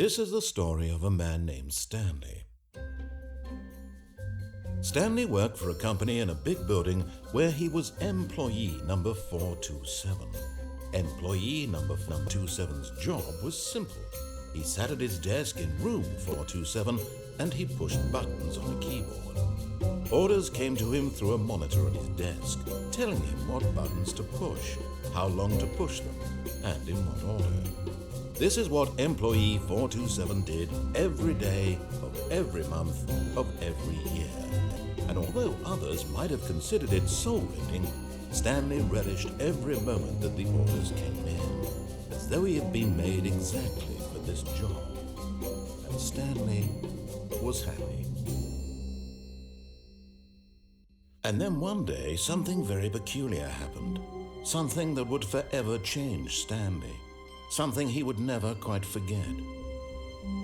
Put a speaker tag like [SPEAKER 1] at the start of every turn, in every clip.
[SPEAKER 1] This is the story of a man named Stanley. Stanley worked for a company in a big building where he was employee number 427. Employee number 427's job was simple. He sat at his desk in room 427 and he pushed buttons on a keyboard. Orders came to him through a monitor on his desk, telling him what buttons to push, how long to push them, and in what order. This is what employee 427 did every day of every month of every year. And although others might have considered it soul-rending, Stanley relished every moment that the orders came in, as though he had been made exactly for this job. And Stanley was happy. And then one day, something very peculiar happened. Something that would forever change Stanley. Something he would never quite forget.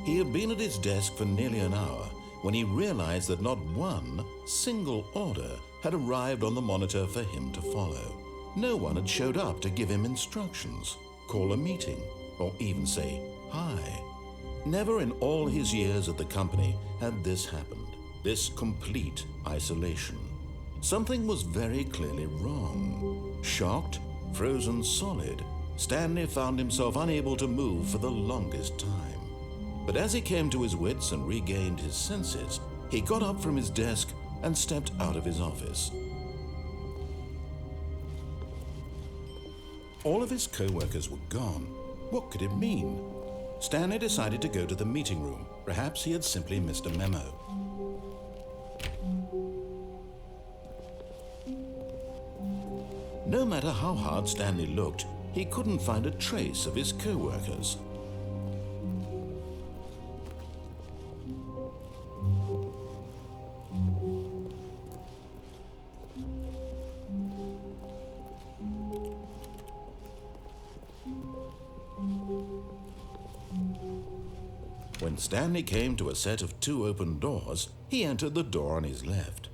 [SPEAKER 1] He had been at his desk for nearly an hour when he realized that not one single order had arrived on the monitor for him to follow. No one had showed up to give him instructions, call a meeting, or even say hi. Never in all his years at the company had this happened, this complete isolation. Something was very clearly wrong. Shocked, frozen solid, Stanley found himself unable to move for the longest time. But as he came to his wits and regained his senses, he got up from his desk and stepped out of his office. All of his co-workers were gone. What could it mean? Stanley decided to go to the meeting room. Perhaps he had simply missed a memo. No matter how hard Stanley looked, he couldn't find a trace of his co-workers. When Stanley came to a set of 2 open doors, he entered the door on his left.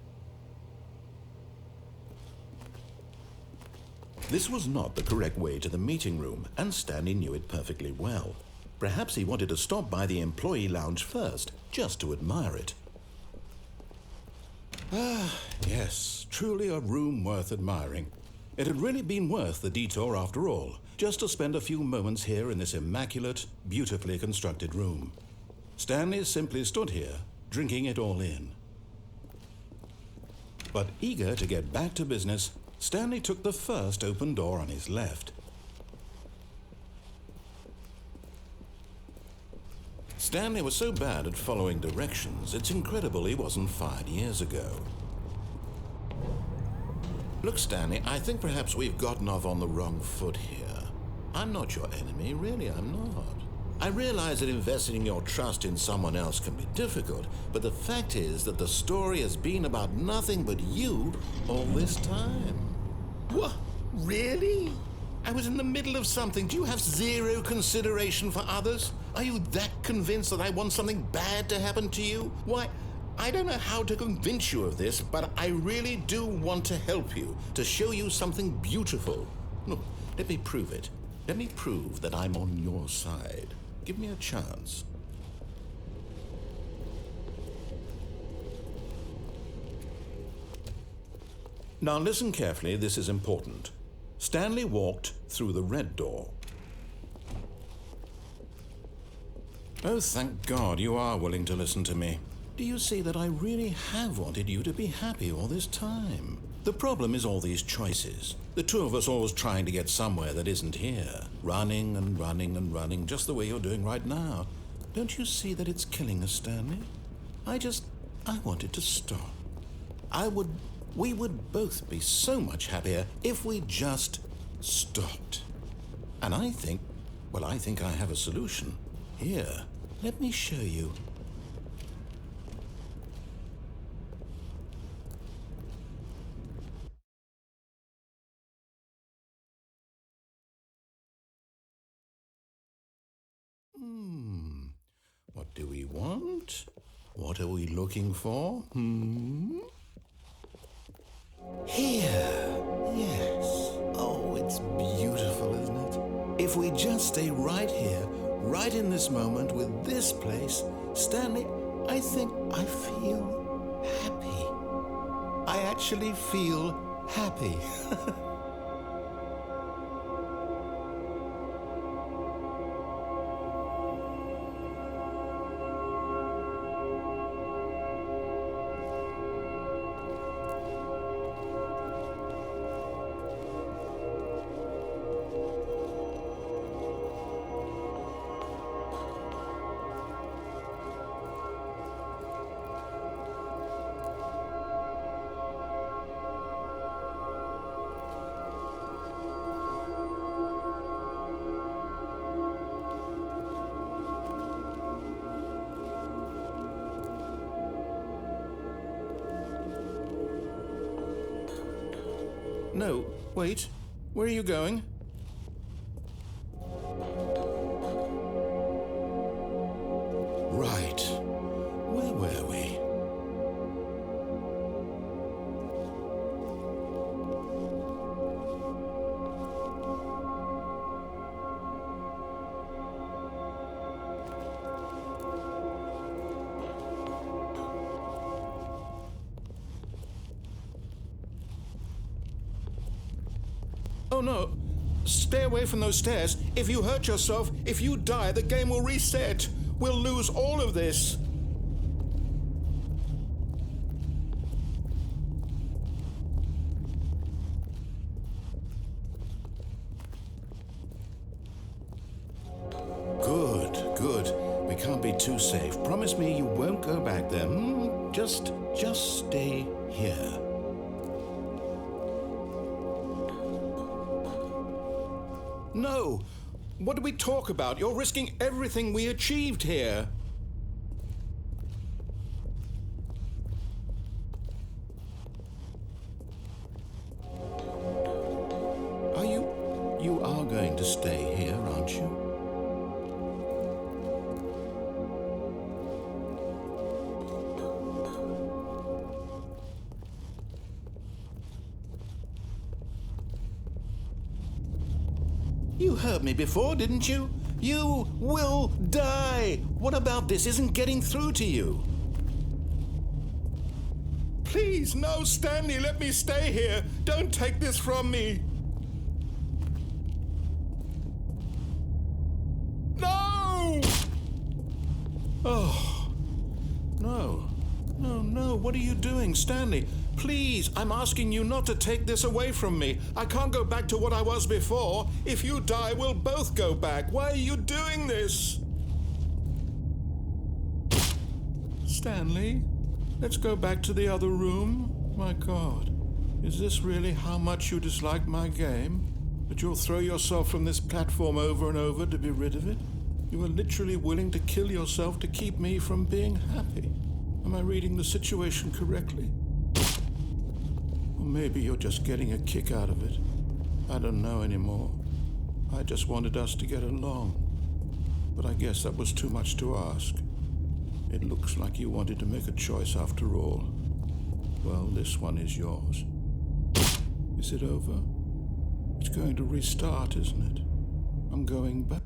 [SPEAKER 1] This was not the correct way to the meeting room, and Stanley knew it perfectly well. Perhaps he wanted to stop by the employee lounge first, just to admire it. Yes, truly a room worth admiring. It had really been worth the detour after all, just to spend a few moments here in this immaculate, beautifully constructed room. Stanley simply stood here, drinking it all in. But eager to get back to business, Stanley took the first open door on his left. Stanley was so bad at following directions, it's incredible he wasn't fired years ago. Look, Stanley, I think perhaps we've gotten off on the wrong foot here. I'm not your enemy, really, I'm not. I realize that investing your trust in someone else can be difficult, but the fact is that the story has been about nothing but you all this time. What? Really? I was in the middle of something. Do you have zero consideration for others? Are you that convinced that I want something bad to happen to you? Why, I don't know how to convince you of this, but I really do want to help you, to show you something beautiful. Look, let me prove it. Let me prove that I'm on your side. Give me a chance. Now listen carefully, this is important. Stanley walked through the red door. Oh, thank God you are willing to listen to me. Do you see that I really have wanted you to be happy all this time? The problem is all these choices. The two of us always trying to get somewhere that isn't here. Running and running and running, just the way you're doing right now. Don't you see that it's killing us, Stanley? I wanted to stop. We would both be so much happier if we just stopped. And I think I have a solution. Here, let me show you. What do we want? What are we looking for? Here. Yes. Oh, it's beautiful, isn't it? If we just stay right here, right in this moment with this place, Stanley, I think I feel happy. I actually feel happy. No, wait. Where are you going? Right. Where were we? Oh no, stay away from those stairs. If you hurt yourself, if you die, the game will reset. We'll lose all of this. Good. We can't be too safe. Promise me you won't go back there. Just stay here. No! What did we talk about? You're risking everything we achieved here. You are going to stay here, aren't you? You heard me before, didn't you? You will die! What about this isn't getting through to you? Please, no, Stanley, let me stay here. Don't take this from me. No! Oh, no. No, what are you doing, Stanley? Please, I'm asking you not to take this away from me. I can't go back to what I was before. If you die, we'll both go back. Why are you doing this? Stanley, let's go back to the other room. My God, is this really how much you dislike my game? That you'll throw yourself from this platform over and over to be rid of it? You are literally willing to kill yourself to keep me from being happy. Am I reading the situation correctly? Or maybe you're just getting a kick out of it. I don't know anymore. I just wanted us to get along. But I guess that was too much to ask. It looks like you wanted to make a choice after all. Well, this one is yours. Is it over? It's going to restart, isn't it? I'm going back.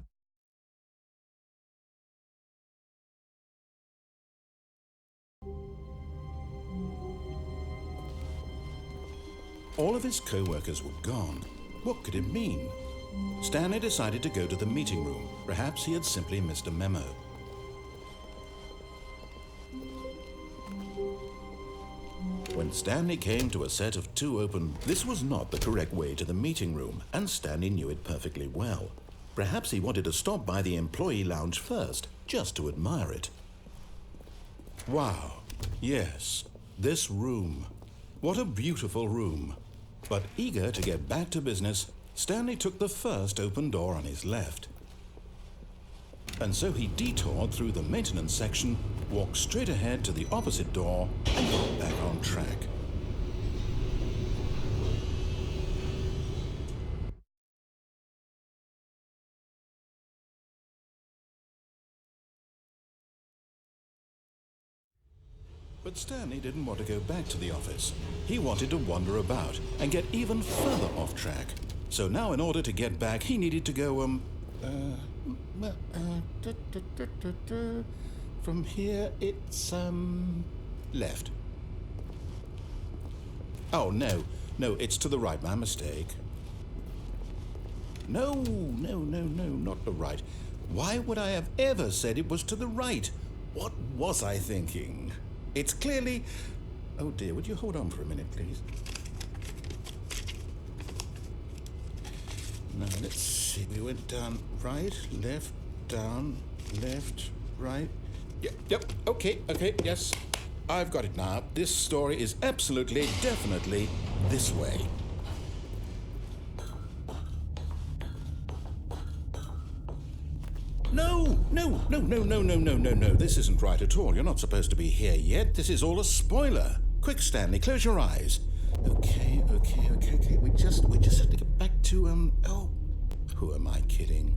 [SPEAKER 1] All of his co-workers were gone. What could it mean? Stanley decided to go to the meeting room. Perhaps he had simply missed a memo. When Stanley came to a set of two open, this was not the correct way to the meeting room, and Stanley knew it perfectly well. Perhaps he wanted to stop by the employee lounge first, just to admire it. Wow, yes, this room. What a beautiful room. But eager to get back to business, Stanley took the first open door on his left. And so he detoured through the maintenance section, walked straight ahead to the opposite door, and got back on track. But Stanley didn't want to go back to the office. He wanted to wander about and get even further off track. So now in order to get back, he needed to go, From here, it's, left. Oh, no, it's to the right, my mistake. No, not the right. Why would I have ever said it was to the right? What was I thinking? It's clearly... Oh dear, would you hold on for a minute, please? Now, let's see. We went down right, left, down, left, right. Yep, okay, yes. I've got it now. This story is absolutely, definitely this way. No. This isn't right at all. You're not supposed to be here yet. This is all a spoiler. Quick, Stanley, close your eyes. Okay. We just have to get back to, oh, who am I kidding?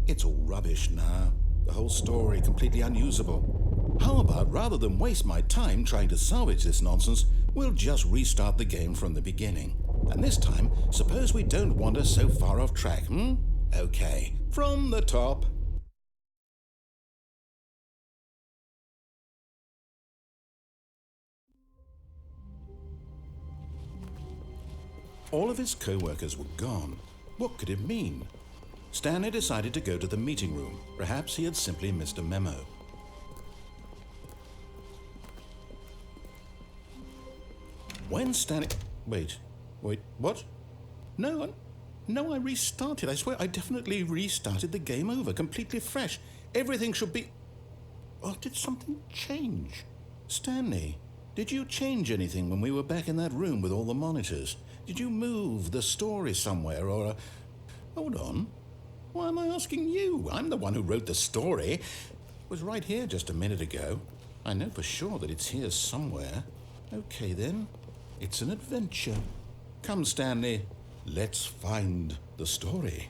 [SPEAKER 1] It's all rubbish now. The whole story completely unusable. How about, rather than waste my time trying to salvage this nonsense, we'll just restart the game from the beginning. And this time, suppose we don't wander so far off track, Okay, from the top. All of his co-workers were gone. What could it mean? Stanley decided to go to the meeting room. Perhaps he had simply missed a memo. When Stanley... Wait, what? No, I restarted. I swear I definitely restarted the game over, completely fresh. Everything should be... Oh, did something change? Stanley, did you change anything when we were back in that room with all the monitors? Did you move the story somewhere or... Hold on. Why am I asking you? I'm the one who wrote the story. It was right here just a minute ago. I know for sure that it's here somewhere. Okay, then. It's an adventure. Come, Stanley. Let's find the story.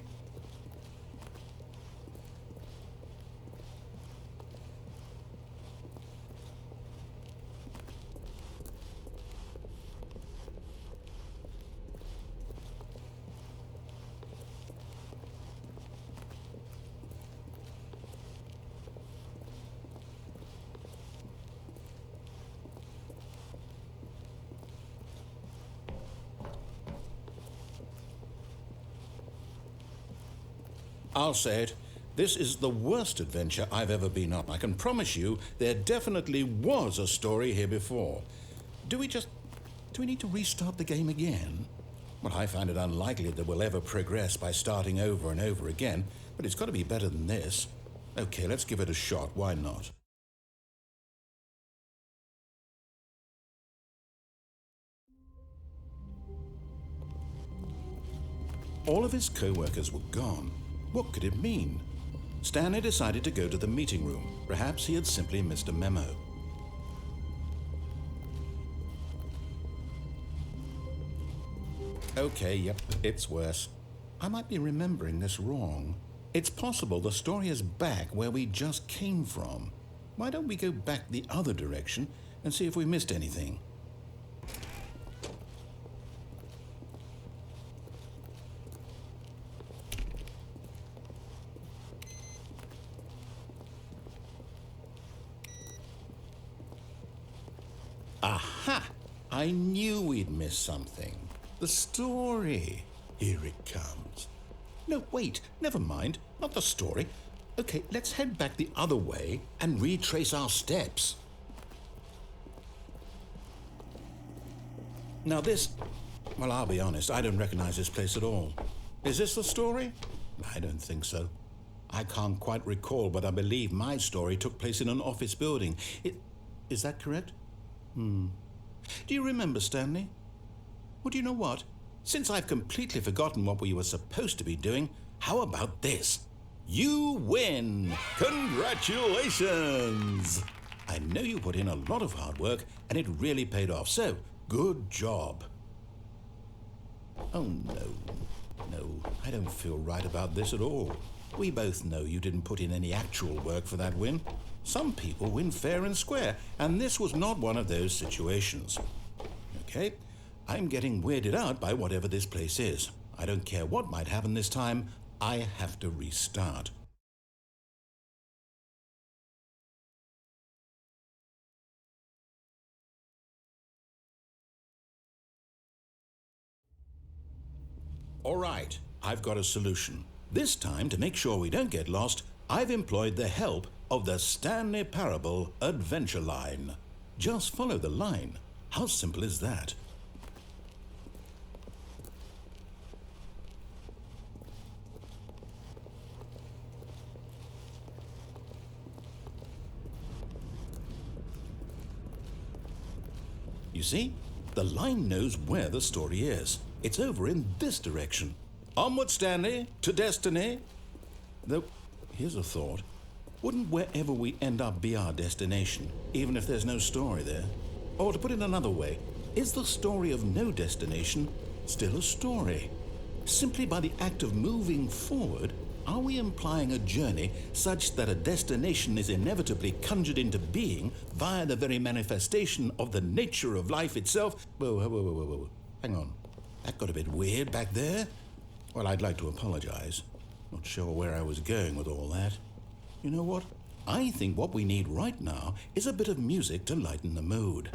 [SPEAKER 1] I'll say it. This is the worst adventure I've ever been on. I can promise you there definitely was a story here before. Do we need to restart the game again? Well, I find it unlikely that we'll ever progress by starting over and over again, but it's got to be better than this. Okay, let's give it a shot. Why not? All of his co-workers were gone. What could it mean? Stanley decided to go to the meeting room. Perhaps he had simply missed a memo. Okay, yep, it's worse. I might be remembering this wrong. It's possible the story is back where we just came from. Why don't we go back the other direction and see if we missed anything? Aha! I knew we'd missed something. The story. Here it comes. No, wait, never mind. Not the story. Okay, let's head back the other way and retrace our steps. Now this... Well, I'll be honest, I don't recognize this place at all. Is this the story? I don't think so. I can't quite recall, but I believe my story took place in an office building. Is that correct? Do you remember, Stanley? Well, do you know what? Since I've completely forgotten what we were supposed to be doing, how about this? You win! Congratulations! I know you put in a lot of hard work, and it really paid off, so good job. Oh, no, I don't feel right about this at all. We both know you didn't put in any actual work for that win. Some people win fair and square, and this was not one of those situations. Okay, I'm getting weirded out by whatever this place is. I don't care what might happen this time, I have to restart. All right, I've got a solution. This time, to make sure we don't get lost, I've employed the help of the Stanley Parable Adventure Line. Just follow the line. How simple is that? You see, the line knows where the story is. It's over in this direction. Onward, Stanley, to destiny. Though, here's a thought. Wouldn't wherever we end up be our destination, even if there's no story there? Or to put it another way, is the story of no destination still a story? Simply by the act of moving forward, are we implying a journey such that a destination is inevitably conjured into being via the very manifestation of the nature of life itself? Whoa. Hang on. That got a bit weird back there. Well, I'd like to apologize. Not sure where I was going with all that. You know what? I think what we need right now is a bit of music to lighten the mood.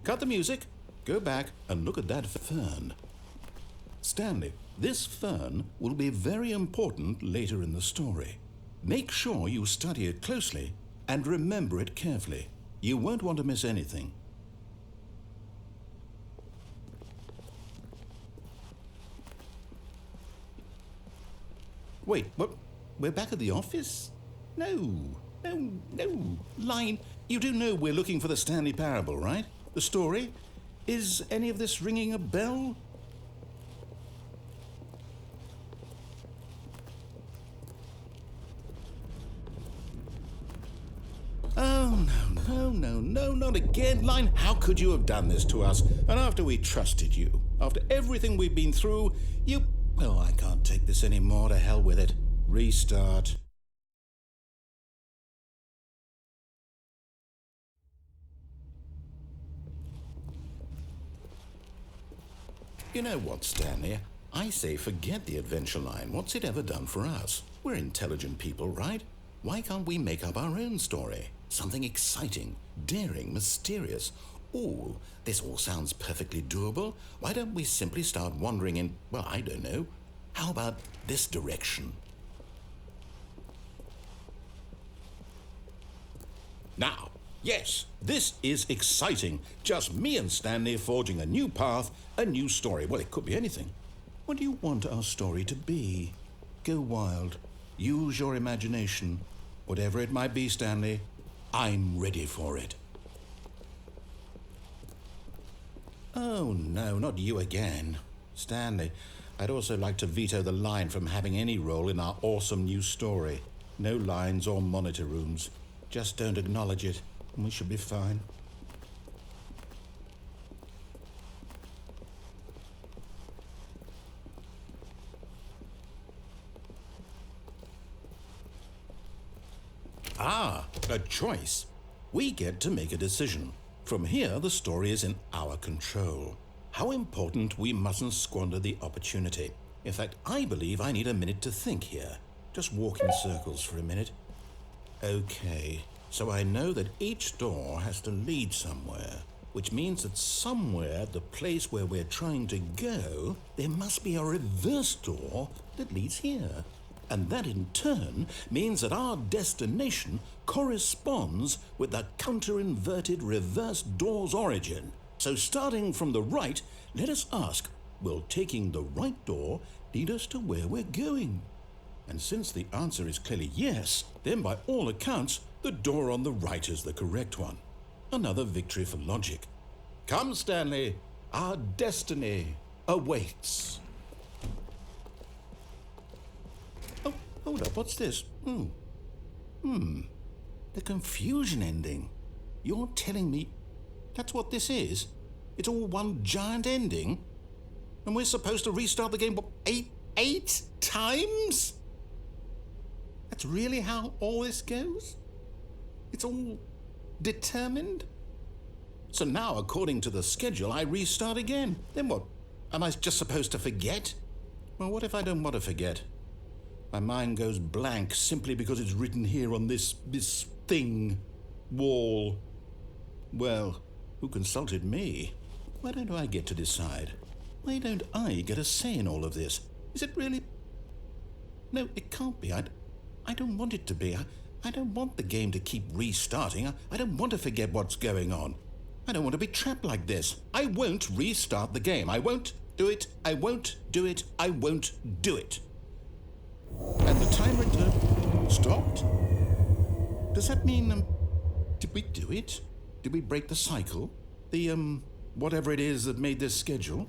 [SPEAKER 1] Cut the music, go back and look at that fern. Stanley, this fern will be very important later in the story. Make sure you study it closely and remember it carefully. You won't want to miss anything. Wait, what? We're back at the office? No. Line, you do know we're looking for the Stanley Parable, right? The story? Is any of this ringing a bell? Oh, no, not again. Line, how could you have done this to us? And after we trusted you, after everything we've been through, you... Oh, I can't take this anymore. To hell with it. Restart. You know what, Stanley? I say forget the adventure line. What's it ever done for us? We're intelligent people, right? Why can't we make up our own story? Something exciting, daring, mysterious. Ooh, this all sounds perfectly doable. Why don't we simply start wandering in, well, I don't know. How about this direction? Now, yes, this is exciting. Just me and Stanley forging a new path, a new story. Well, it could be anything. What do you want our story to be? Go wild. Use your imagination. Whatever it might be, Stanley, I'm ready for it. Oh, no, not you again. Stanley, I'd also like to veto the line from having any role in our awesome new story. No lines or monitor rooms. Just don't acknowledge it, and we should be fine. Ah, a choice. We get to make a decision. From here, the story is in our control. How important we mustn't squander the opportunity. In fact, I believe I need a minute to think here. Just walk in circles for a minute. Okay, so I know that each door has to lead somewhere, which means that somewhere at the place where we're trying to go, there must be a reverse door that leads here. And that in turn means that our destination corresponds with the counter-inverted reverse door's origin. So starting from the right, let us ask, will taking the right door lead us to where we're going? And since the answer is clearly yes, then by all accounts, the door on the right is the correct one. Another victory for logic. Come, Stanley, our destiny awaits. Oh, hold up, what's this? The confusion ending. You're telling me... That's what this is. It's all one giant ending. And we're supposed to restart the game, what, eight times? That's really how all this goes? It's all determined? So now, according to the schedule, I restart again. Then what? Am I just supposed to forget? Well, what if I don't want to forget? My mind goes blank simply because it's written here on this thing, wall. Well, who consulted me? Why don't I get to decide? Why don't I get a say in all of this? Is it really? No, it can't be. I don't want it to be. I don't want the game to keep restarting. I don't want to forget what's going on. I don't want to be trapped like this. I won't restart the game. I won't do it. I won't do it. I won't do it. And the timer stopped? Does that mean, did we do it? Did we break the cycle? The, whatever it is that made this schedule?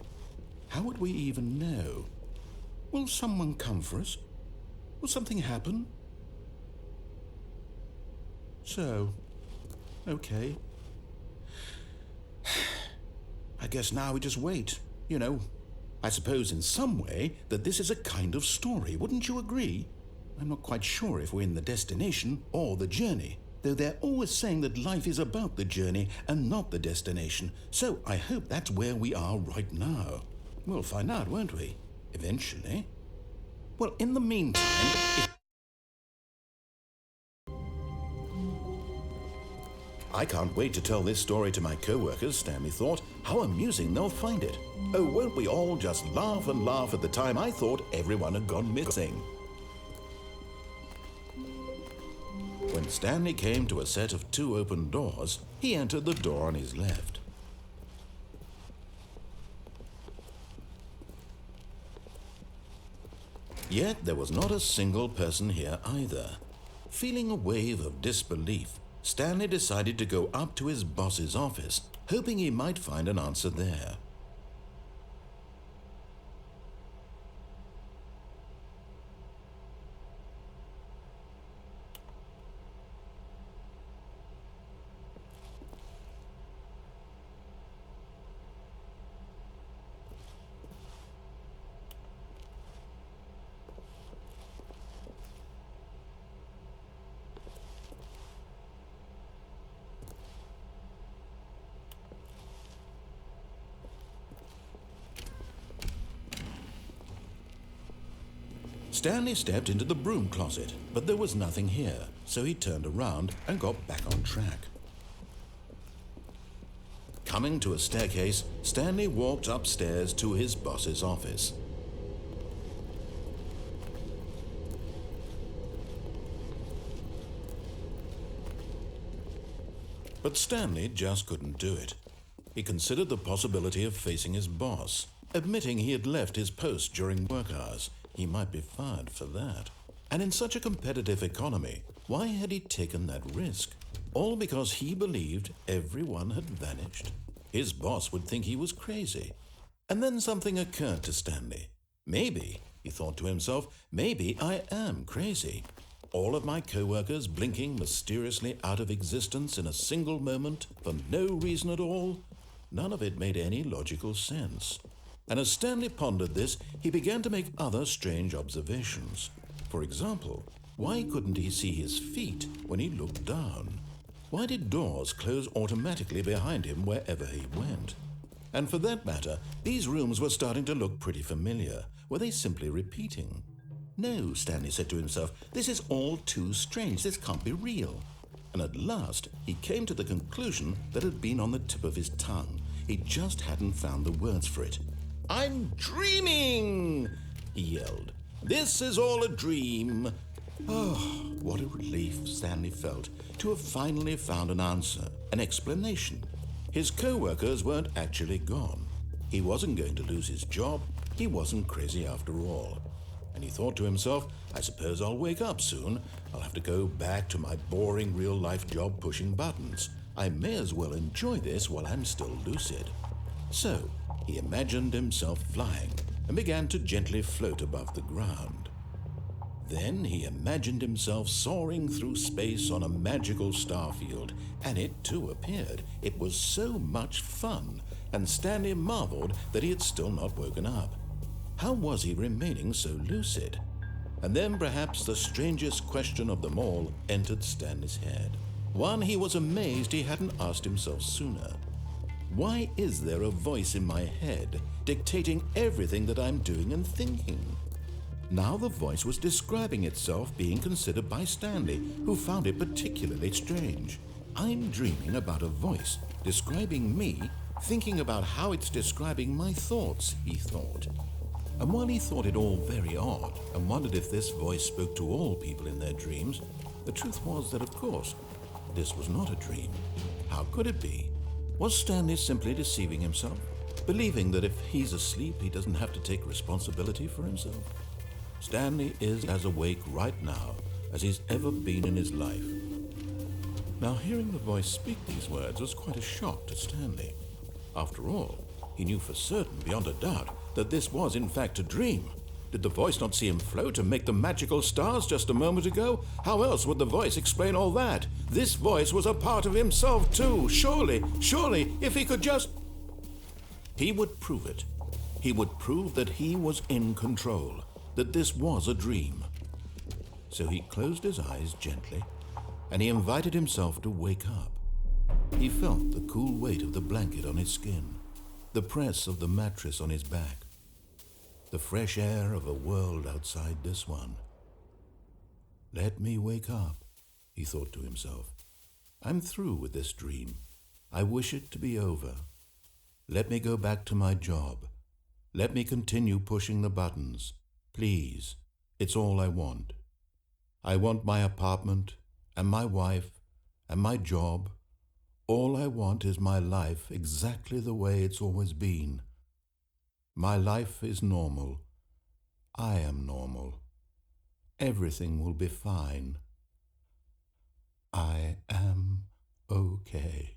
[SPEAKER 1] How would we even know? Will someone come for us? Will something happen? So, okay. I guess now we just wait. You know, I suppose in some way that this is a kind of story, wouldn't you agree? I'm not quite sure if we're in the destination or the journey, though they're always saying that life is about the journey and not the destination, so I hope that's where we are right now. We'll find out, won't we? Eventually. Well, in the meantime, I can't wait to tell this story to my co-workers, Stanley thought. How amusing they'll find it. Oh, won't we all just laugh and laugh at the time I thought everyone had gone missing. When Stanley came to a set of 2 open doors, he entered the door on his left. Yet there was not a single person here either. Feeling a wave of disbelief, Stanley decided to go up to his boss's office, hoping he might find an answer there. Stanley stepped into the broom closet, but there was nothing here, so he turned around and got back on track. Coming to a staircase, Stanley walked upstairs to his boss's office. But Stanley just couldn't do it. He considered the possibility of facing his boss, admitting he had left his post during work hours. He might be fired for that. And in such a competitive economy, why had he taken that risk? All because he believed everyone had vanished. His boss would think he was crazy. And then something occurred to Stanley. Maybe, he thought to himself, maybe I am crazy. All of my co-workers blinking mysteriously out of existence in a single moment for no reason at all. None of it made any logical sense. And as Stanley pondered this, he began to make other strange observations. For example, why couldn't he see his feet when he looked down? Why did doors close automatically behind him wherever he went? And for that matter, these rooms were starting to look pretty familiar. Were they simply repeating? No, Stanley said to himself, this is all too strange. This can't be real. And at last, he came to the conclusion that had been on the tip of his tongue. He just hadn't found the words for it. I'm dreaming, he yelled. This is all a dream. Oh, what a relief Stanley felt to have finally found an answer, an explanation. His co-workers weren't actually gone. He wasn't going to lose his job. He wasn't crazy after all. And he thought to himself, I suppose I'll wake up soon. I'll have to go back to my boring real-life job pushing buttons. I may as well enjoy this while I'm still lucid. So, he imagined himself flying and began to gently float above the ground. Then he imagined himself soaring through space on a magical starfield, and it too appeared. It was so much fun, and Stanley marveled that he had still not woken up. How was he remaining so lucid? And then perhaps the strangest question of them all entered Stanley's head. One he was amazed he hadn't asked himself sooner. Why is there a voice in my head dictating everything that I'm doing and thinking? Now the voice was describing itself being considered by Stanley, who found it particularly strange. I'm dreaming about a voice describing me, thinking about how it's describing my thoughts, he thought. And while he thought it all very odd and wondered if this voice spoke to all people in their dreams, the truth was that, of course, this was not a dream. How could it be? Was Stanley simply deceiving himself, believing that if he's asleep, he doesn't have to take responsibility for himself? Stanley is as awake right now as he's ever been in his life. Now, hearing the voice speak these words was quite a shock to Stanley. After all, he knew for certain, beyond a doubt, that this was in fact a dream. Did the voice not see him float and make the magical stars just a moment ago? How else would the voice explain all that? This voice was a part of himself too. Surely, if he could just... He would prove it. He would prove that he was in control, that this was a dream. So he closed his eyes gently, and he invited himself to wake up. He felt the cool weight of the blanket on his skin, the press of the mattress on his back, the fresh air of a world outside this one. Let me wake up, he thought to himself. I'm through with this dream. I wish it to be over. Let me go back to my job. Let me continue pushing the buttons. Please, it's all I want. I want my apartment and my wife and my job. All I want is my life exactly the way it's always been. My life is normal. I am normal. Everything will be fine. I am okay.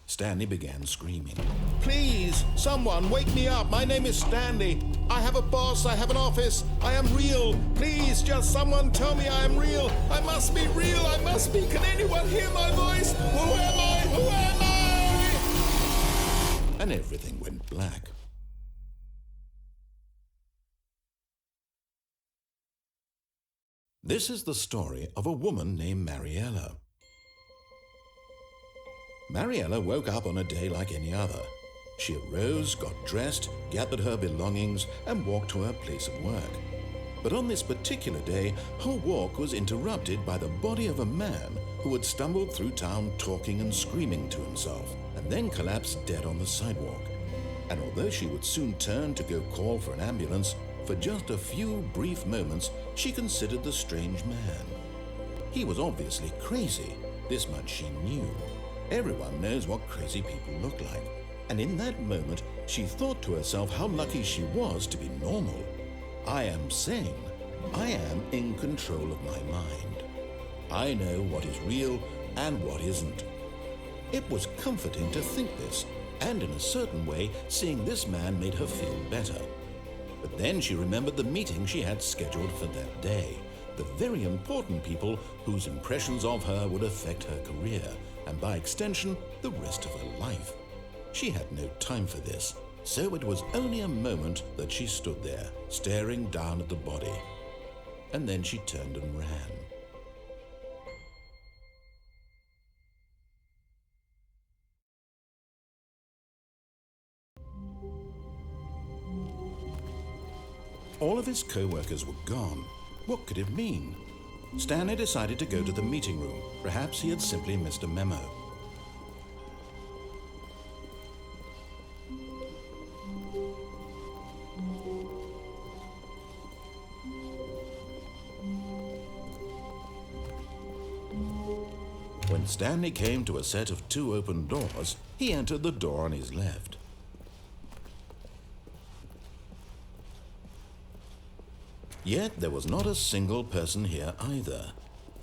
[SPEAKER 1] Stanley began screaming. Please, someone, wake me up. My name is Stanley. I have a boss. I have an office. I am real. Please, just someone tell me I am real. I must be real. I must be. Can anyone hear my voice? Who am I? Who am I? And everything went black. This is the story of a woman named Mariella. Mariella woke up on a day like any other. She arose, got dressed, gathered her belongings, and walked to her place of work. But on this particular day, her walk was interrupted by the body of a man who had stumbled through town talking and screaming to himself, and then collapsed dead on the sidewalk. And although she would soon turn to go call for an ambulance, for just a few brief moments, she considered the strange man. He was obviously crazy. This much she knew. Everyone knows what crazy people look like. And in that moment, she thought to herself how lucky she was to be normal. I am sane. I am in control of my mind. I know what is real and what isn't. It was comforting to think this, and in a certain way, seeing this man made her feel better. But then she remembered the meeting she had scheduled for that day, the very important people whose impressions of her would affect her career, and by extension, the rest of her life. She had no time for this, so it was only a moment that she stood there, staring down at the body. And then she turned and ran. All of his co-workers were gone. What could it mean? Stanley decided to go to the meeting room. Perhaps he had simply missed a memo. When Stanley came to a set of 2 open doors, he entered the door on his left. Yet there was not a single person here either.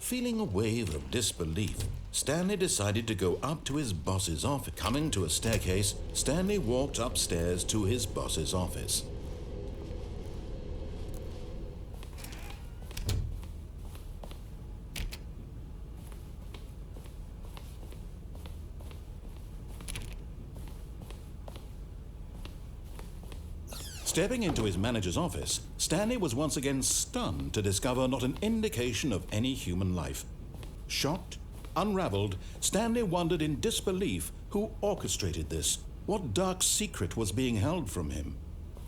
[SPEAKER 1] Feeling a wave of disbelief, Stanley decided to go up to his boss's office. Coming to a staircase, Stanley walked upstairs to his boss's office. Stepping into his manager's office, Stanley was once again stunned to discover not an indication of any human life. Shocked, unraveled, Stanley wondered in disbelief who orchestrated this. What dark secret was being held from him?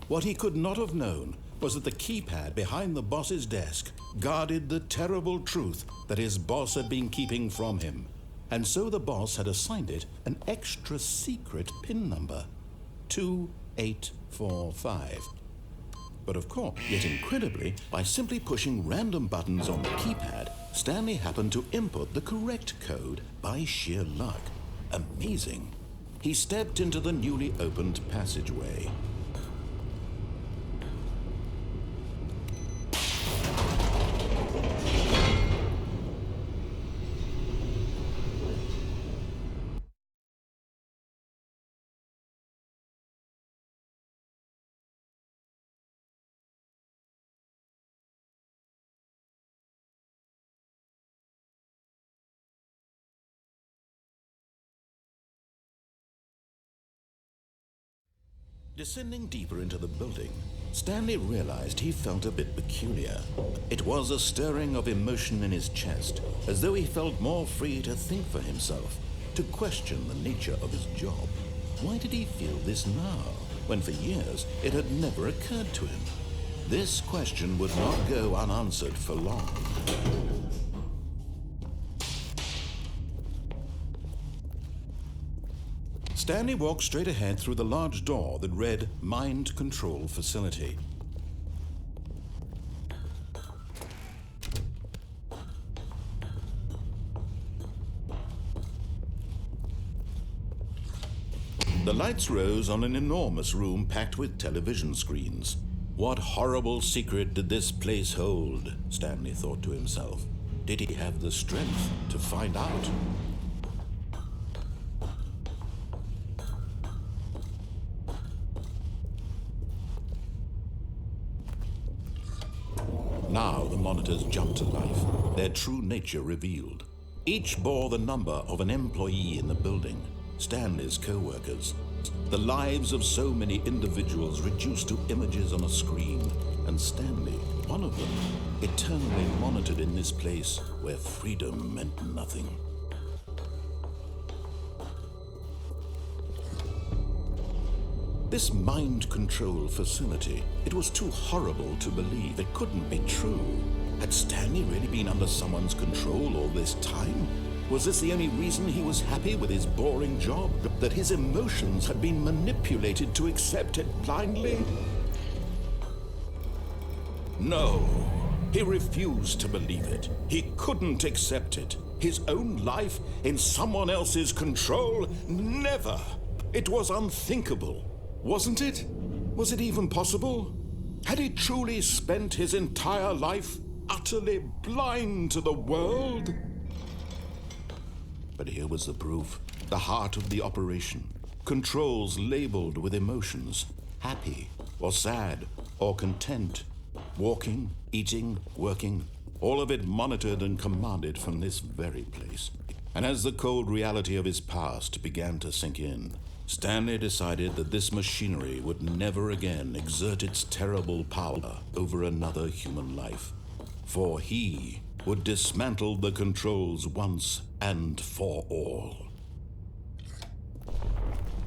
[SPEAKER 1] What he could not have known was that the keypad behind the boss's desk guarded the terrible truth that his boss had been keeping from him. And so the boss had assigned it an extra secret PIN number, 2845. But of course, yet incredibly, by simply pushing random buttons on the keypad, Stanley happened to input the correct code by sheer luck. Amazing. He stepped into the newly opened passageway. Descending deeper into the building, Stanley realized he felt a bit peculiar. It was a stirring of emotion in his chest, as though he felt more free to think for himself, to question the nature of his job. Why did he feel this now, when for years it had never occurred to him? This question would not go unanswered for long. Stanley walked straight ahead through the large door that read Mind Control Facility. The lights rose on an enormous room packed with television screens. What horrible secret did this place hold? Stanley thought to himself. Did he have the strength to find out? Now the monitors jumped to life, their true nature revealed. Each bore the number of an employee in the building, Stanley's co-workers. The lives of so many individuals reduced to images on a screen, and Stanley, one of them, eternally monitored in this place where freedom meant nothing. This mind control facility, it was too horrible to believe. It couldn't be true. Had Stanley really been under someone's control all this time? Was this the only reason he was happy with his boring job? That his emotions had been manipulated to accept it blindly? No, he refused to believe it. He couldn't accept it. His own life in someone else's control? Never! It was unthinkable. Wasn't it? Was it even possible? Had he truly spent his entire life utterly blind to the world? But here was the proof. The heart of the operation. Controls labeled with emotions. Happy, or sad, or content. Walking, eating, working. All of it monitored and commanded from this very place. And as the cold reality of his past began to sink in, Stanley decided that this machinery would never again exert its terrible power over another human life. For he would dismantle the controls once and for all.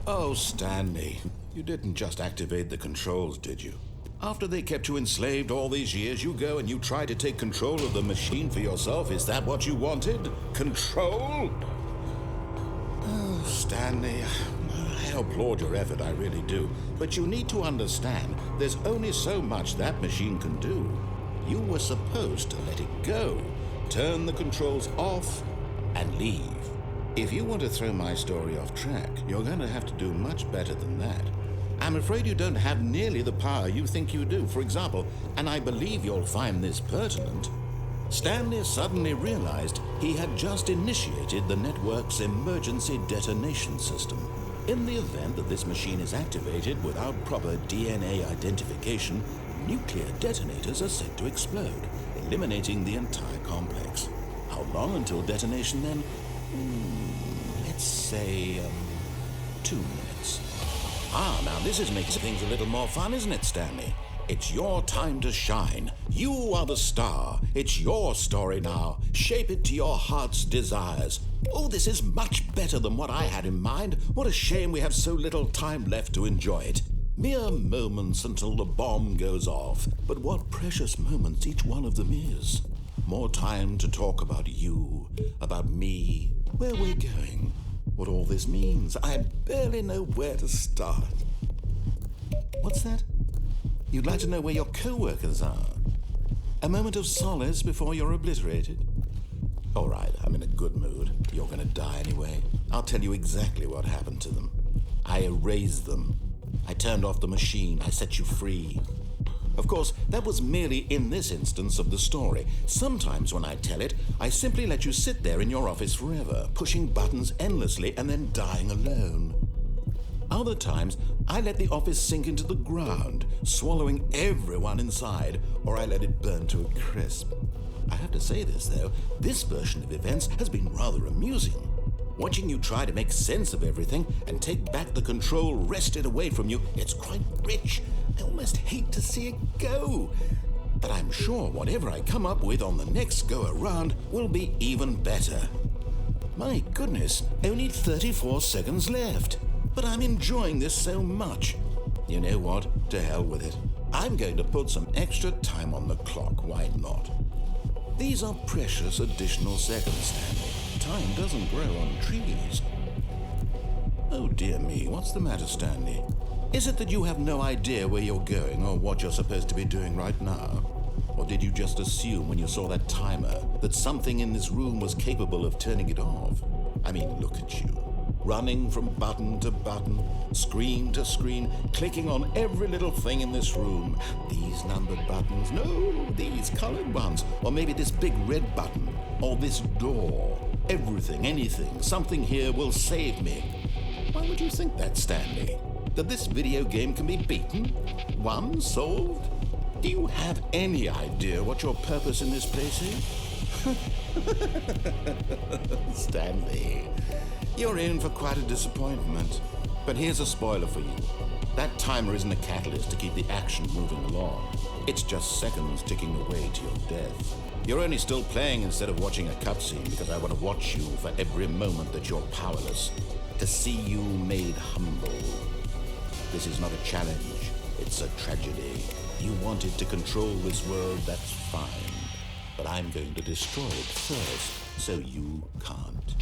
[SPEAKER 1] Oh, Stanley, you didn't just activate the controls, did you? After they kept you enslaved all these years, you go and you try to take control of the machine for yourself. Is that what you wanted? Control? Oh, Stanley, I applaud your effort, I really do. But you need to understand, there's only so much that machine can do. You were supposed to let it go, turn the controls off, and leave. If you want to throw my story off track, you're going to have to do much better than that. I'm afraid you don't have nearly the power you think you do. For example, and I believe you'll find this pertinent, Stanley suddenly realized he had just initiated the network's emergency detonation system. In the event that this machine is activated without proper DNA identification, nuclear detonators are said to explode, eliminating the entire complex. How long until detonation then? Let's say 2 minutes. Now this is making things a little more fun, isn't it, Stanley? It's your time to shine. You are the star. It's your story now. Shape it to your heart's desires. Oh, this is much better than what I had in mind. What a shame we have so little time left to enjoy it. Mere moments until the bomb goes off. But what precious moments each one of them is. More time to talk about you, about me, where we're going, what all this means. I barely know where to start. What's that? You'd like to know where your co-workers are? A moment of solace before you're obliterated? All right, I'm in a good mood. You're gonna die anyway. I'll tell you exactly what happened to them. I erased them. I turned off the machine. I set you free. Of course, that was merely in this instance of the story. Sometimes when I tell it, I simply let you sit there in your office forever, pushing buttons endlessly and then dying alone. Other times, I let the office sink into the ground, swallowing everyone inside, or I let it burn to a crisp. I have to say this, though, this version of events has been rather amusing. Watching you try to make sense of everything and take back the control wrested away from you, it's quite rich. I almost hate to see it go. But I'm sure whatever I come up with on the next go-around will be even better. My goodness, only 34 seconds left. But I'm enjoying this so much. You know what? To hell with it. I'm going to put some extra time on the clock. Why not? These are precious additional seconds, Stanley. Time doesn't grow on trees. Oh dear me, what's the matter, Stanley? Is it that you have no idea where you're going or what you're supposed to be doing right now? Or did you just assume when you saw that timer that something in this room was capable of turning it off? I mean, look at you. Running from button to button, screen to screen, clicking on every little thing in this room. These numbered buttons, no, these colored ones, or maybe this big red button, or this door. Everything, anything, something here will save me. Why would you think that, Stanley? That this video game can be beaten? Won? Solved? Do you have any idea what your purpose in this place is? Stanley, you're in for quite a disappointment. But here's a spoiler for you. That timer isn't a catalyst to keep the action moving along. It's just seconds ticking away to your death. You're only still playing instead of watching a cutscene because I want to watch you for every moment that you're powerless. To see you made humble. This is not a challenge. It's a tragedy. You wanted to control this world, that's fine. But I'm going to destroy it first, so you can't.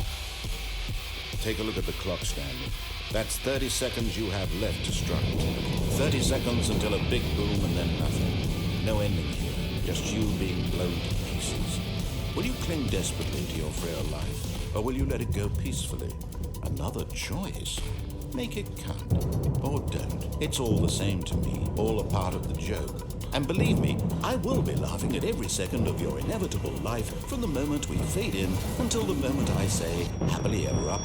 [SPEAKER 1] Take a look at the clock, Stanley. That's 30 seconds you have left to struggle. 30 seconds until a big boom and then nothing. No ending here, just you being blown to pieces. Will you cling desperately to your frail life, or will you let it go peacefully? Another choice. Make it count, or don't. It's all the same to me, all a part of the joke. And believe me, I will be laughing at every second of your inevitable life from the moment we fade in until the moment I say, happily ever up.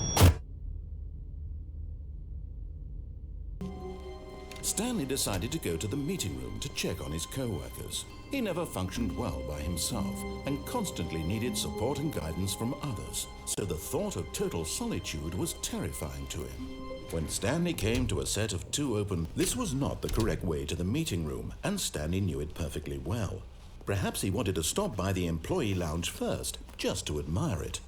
[SPEAKER 1] Stanley decided to go to the meeting room to check on his co-workers. He never functioned well by himself and constantly needed support and guidance from others, so the thought of total solitude was terrifying to him. When Stanley came to a set of 2 open, this was not the correct way to the meeting room, and Stanley knew it perfectly well. Perhaps he wanted to stop by the employee lounge first, just to admire it.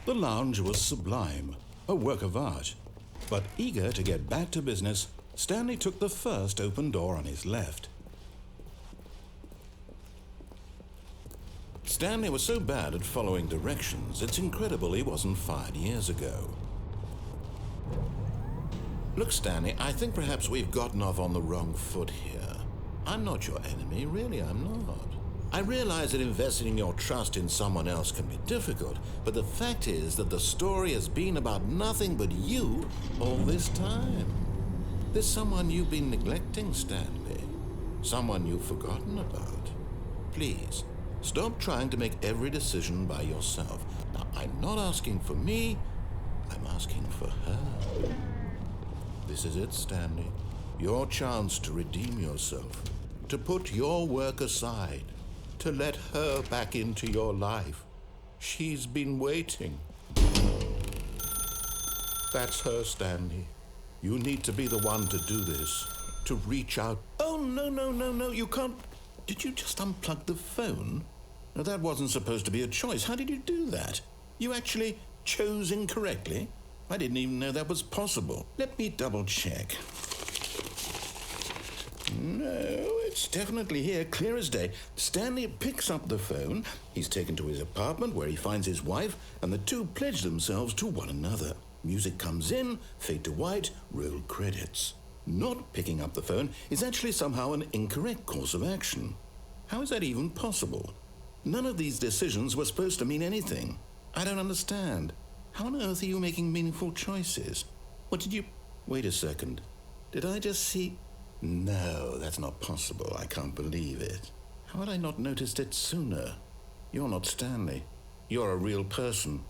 [SPEAKER 1] The lounge was sublime, a work of art. But eager to get back to business, Stanley took the first open door on his left. Stanley was so bad at following directions, it's incredible he wasn't fired years ago. Look, Stanley, I think perhaps we've gotten off on the wrong foot here. I'm not your enemy, really, I'm not. I realize that investing your trust in someone else can be difficult, but the fact is that the story has been about nothing but you all this time. There's someone you've been neglecting, Stanley. Someone you've forgotten about. Please, Stop trying to make every decision by yourself. Now, I'm not asking for me, I'm asking for her. This is it, Stanley. Your chance to redeem yourself, to put your work aside, to let her back into your life. She's been waiting. That's her, Stanley. You need to be the one to do this, to reach out. Oh, no, you can't. Did you just unplug the phone? Now, that wasn't supposed to be a choice. How did you do that? You actually chose incorrectly? I didn't even know that was possible. Let me double check. No, it's definitely here, clear as day. Stanley picks up the phone. He's taken to his apartment where he finds his wife, and the two pledge themselves to one another. Music comes in, fade to white, roll credits. Not picking up the phone is actually somehow an incorrect course of action. How is that even possible? None of these decisions were supposed to mean anything. I don't understand. How on earth are you making meaningful choices? What did you... Wait a second. Did I just see... No, that's not possible. I can't believe it. How had I not noticed it sooner? You're not Stanley. You're a real person.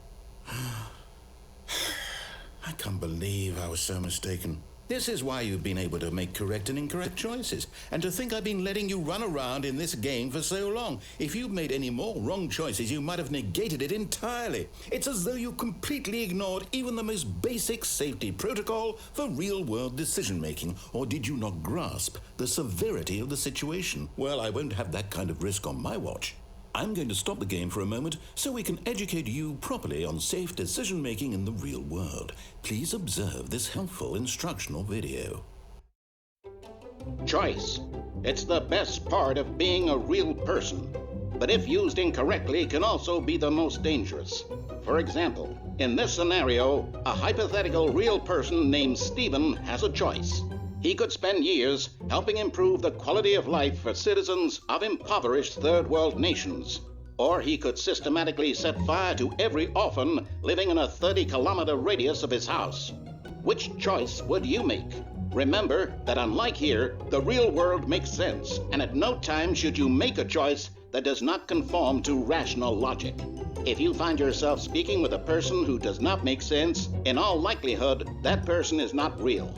[SPEAKER 1] I can't believe I was so mistaken. This is why you've been able to make correct and incorrect choices. And to think I've been letting you run around in this game for so long. If you'd made any more wrong choices, you might have negated it entirely. It's as though you completely ignored even the most basic safety protocol for real-world decision-making. Or did you not grasp the severity of the situation? Well, I won't have that kind of risk on my watch. I'm going to stop the game for a moment so we can educate you properly on safe decision-making in the real world. Please observe this helpful instructional video.
[SPEAKER 2] Choice. It's the best part of being a real person, but if used incorrectly can also be the most dangerous. For example, in this scenario, a hypothetical real person named Stephen has a choice. He could spend years helping improve the quality of life for citizens of impoverished third world nations. Or he could systematically set fire to every orphan living in a 30-kilometer radius of his house. Which choice would you make? Remember that unlike here, the real world makes sense, and at no time should you make a choice that does not conform to rational logic. If you find yourself speaking with a person who does not make sense, in all likelihood, that person is not real.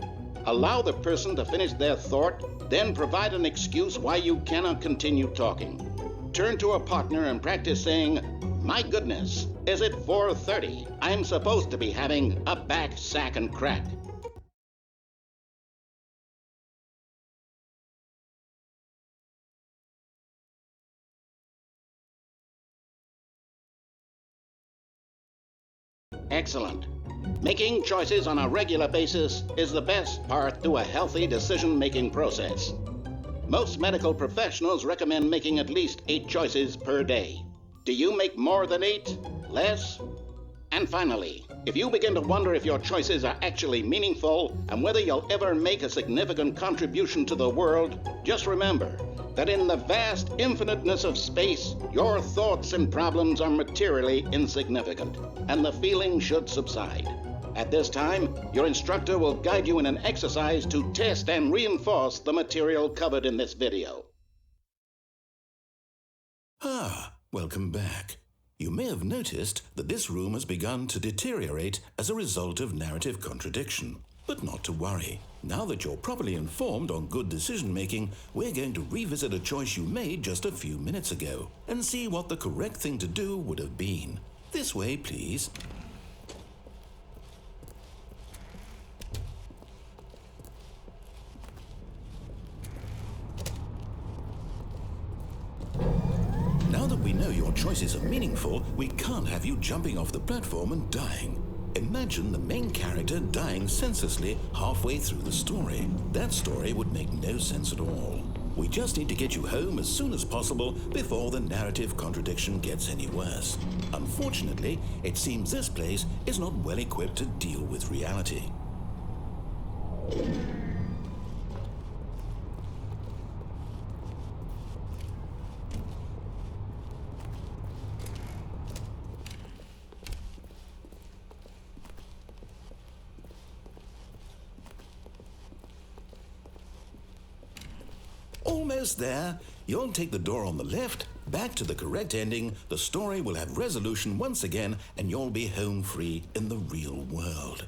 [SPEAKER 2] Allow the person to finish their thought, then provide an excuse why you cannot continue talking. Turn to a partner and practice saying, "My goodness, is it 4:30? I'm supposed to be having a back, sack, and crack." Excellent. Making choices on a regular basis is the best part to a healthy decision-making process. Most medical professionals recommend making at least 8 choices per day. Do you make more than 8? Less? And finally, if you begin to wonder if your choices are actually meaningful and whether you'll ever make a significant contribution to the world, just remember that in the vast infiniteness of space, your thoughts and problems are materially insignificant, and the feeling should subside. At this time, your instructor will guide you in an exercise to test and reinforce the material covered in this video.
[SPEAKER 1] Welcome back. You may have noticed that this room has begun to deteriorate as a result of narrative contradiction. But not to worry. Now that you're properly informed on good decision-making, we're going to revisit a choice you made just a few minutes ago and see what the correct thing to do would have been. This way, please. Now that we know your choices are meaningful, we can't have you jumping off the platform and dying. Imagine the main character dying senselessly halfway through the story. That story would make no sense at all. We just need to get you home as soon as possible before the narrative contradiction gets any worse. Unfortunately, it seems this place is not well equipped to deal with reality. Almost there. You'll take the door on the left, back to the correct ending, the story will have resolution once again, and you'll be home free in the real world.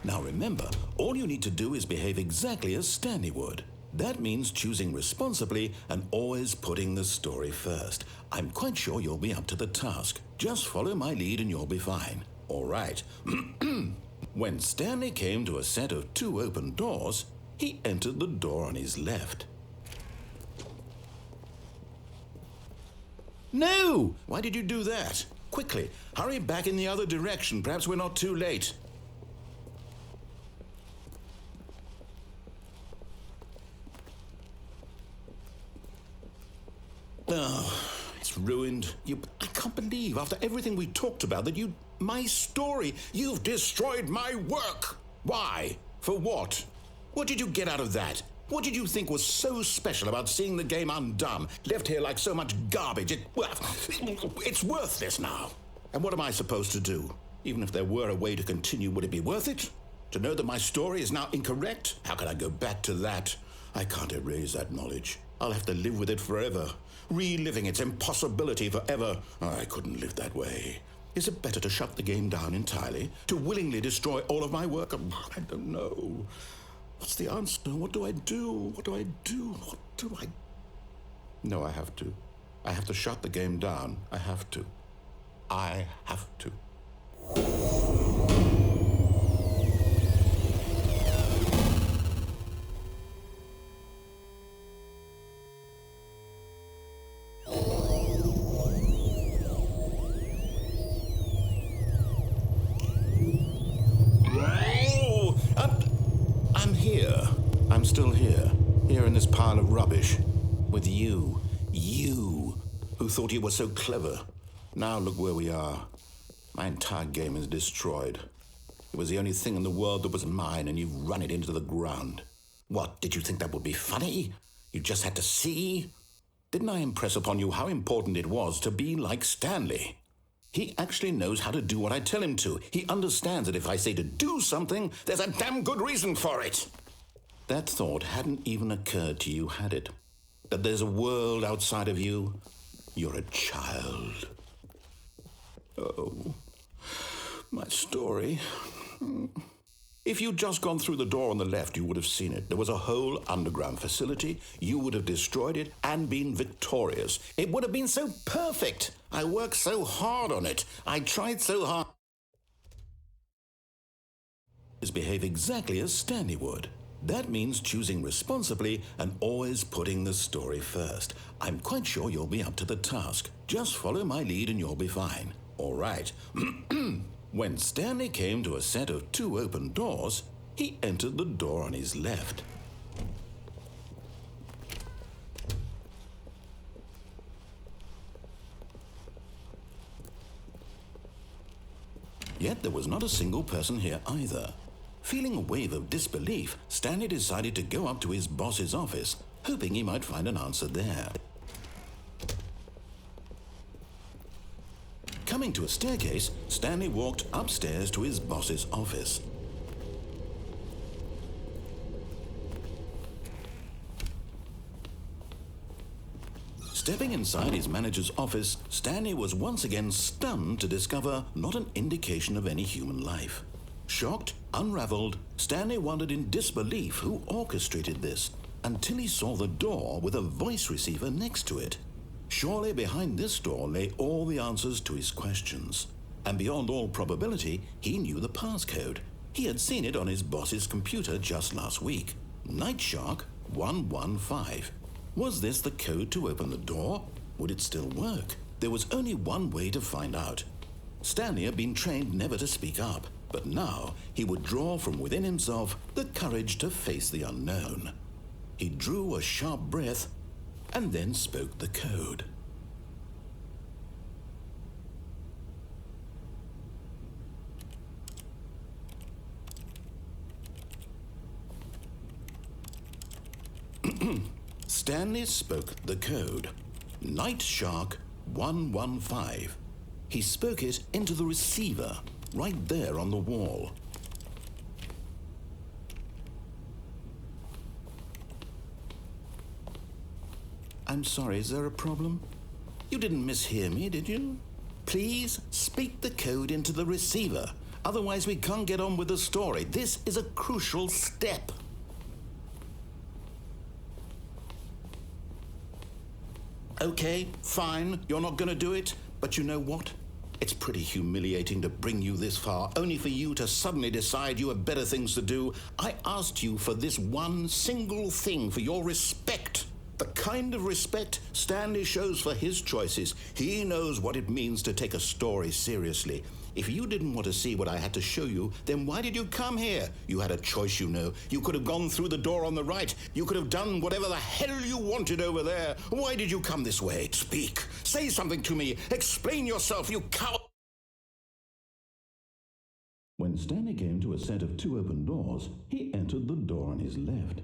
[SPEAKER 1] Now remember, all you need to do is behave exactly as Stanley would. That means choosing responsibly and always putting the story first. I'm quite sure you'll be up to the task. Just follow my lead and you'll be fine. All right. When Stanley came to a set of 2 open doors, he entered the door on his left. No! Why did you do that? Quickly, hurry back in the other direction. Perhaps we're not too late. Oh, it's ruined. I can't believe, after everything we talked about, that my story, you've destroyed my work. Why? For what? What did you get out of that? What did you think was so special about seeing the game undone, left here like so much garbage? It's worthless now. And what am I supposed to do? Even if there were a way to continue, would it be worth it? To know that my story is now incorrect? How can I go back to that? I can't erase that knowledge. I'll have to live with it forever, reliving its impossibility forever. I couldn't live that way. Is it better to shut the game down entirely? To willingly destroy all of my work? I don't know. What's the answer? What do I do? What do I do? What do I... No, I have to. I have to shut the game down. I have to. I have to. I'm still here in this pile of rubbish, with you who thought you were so clever. Now look where we are. My entire game is destroyed. It was the only thing in the world that was mine, and you've run it into the ground. What, did you think that would be funny? You just had to see? Didn't I impress upon you how important it was to be like Stanley? He actually knows how to do what I tell him to. He understands that if I say to do something, there's a damn good reason for it. That thought hadn't even occurred to you, had it? That there's a world outside of you? You're a child. Oh, my story. If you'd just gone through the door on the left, you would have seen it. There was a whole underground facility. You would have destroyed it and been victorious. It would have been so perfect. I worked so hard on it. I tried so hard. Behave exactly as Stanley would. That means choosing responsibly and always putting the story first. I'm quite sure you'll be up to the task. Just follow my lead and you'll be fine. All right. When Stanley came to a set of 2 open doors, he entered the door on his left. Yet there was not a single person here either. Feeling a wave of disbelief, Stanley decided to go up to his boss's office, hoping he might find an answer there. Coming to a staircase, Stanley walked upstairs to his boss's office. Stepping inside his manager's office, Stanley was once again stunned to discover not an indication of any human life. Shocked, unraveled, Stanley wondered in disbelief who orchestrated this, until he saw the door with a voice receiver next to it. Surely behind this door lay all the answers to his questions. And beyond all probability, he knew the passcode. He had seen it on his boss's computer just last week. Nightshark 115. Was this the code to open the door? Would it still work? There was only one way to find out. Stanley had been trained never to speak up, but now he would draw from within himself the courage to face the unknown. He drew a sharp breath and then spoke the code. Stanley spoke the code. Nightshark 115. He spoke it into the receiver, right there on the wall. I'm sorry, is there a problem? You didn't mishear me, did you? Please speak the code into the receiver. Otherwise, we can't get on with the story. This is a crucial step. Okay, fine, you're not going to do it, but you know what? It's pretty humiliating to bring you this far, only for you to suddenly decide you have better things to do. I asked you for this one single thing, for your respect. The kind of respect Stanley shows for his choices. He knows what it means to take a story seriously. If you didn't want to see what I had to show you, then why did you come here? You had a choice, you know. You could have gone through the door on the right. You could have done whatever the hell you wanted over there. Why did you come this way? Speak. Say something to me. Explain yourself, you coward. When Stanley came to a set of 2 open doors, he entered the door on his left.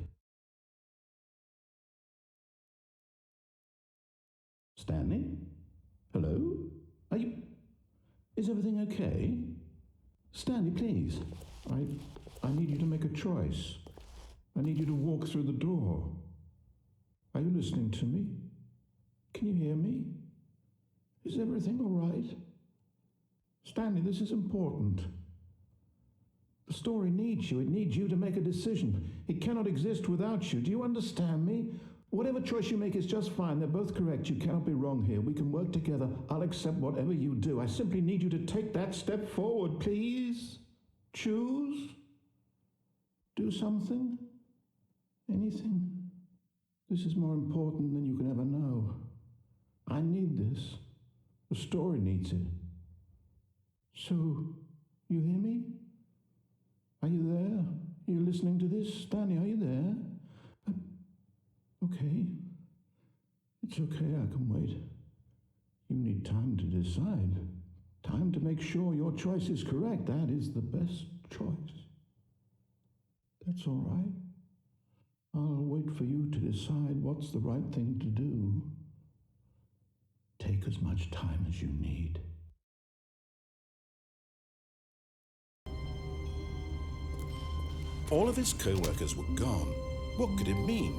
[SPEAKER 1] Stanley? Hello? Are you... Is everything okay? Stanley, please. I need you to make a choice. I need you to walk through the door. Are you listening to me? Can you hear me? Is everything all right? Stanley, this is important. The story needs you. It needs you to make a decision. It cannot exist without you. Do you understand me? Whatever choice you make is just fine. They're both correct. You cannot be wrong here. We can work together. I'll accept whatever you do. I simply need you to take that step forward, please. Choose. Do something. Anything. This is more important than you can ever know. I need this. The story needs it. So, you hear me? Are you there? Are you listening to this? Stanley, are you there? Okay. It's okay, I can wait. You need time to decide. Time to make sure your choice is correct. That is the best choice. That's all right. I'll wait for you to decide what's the right thing to do. Take as much time as you need. All of his co-workers were gone. What could it mean?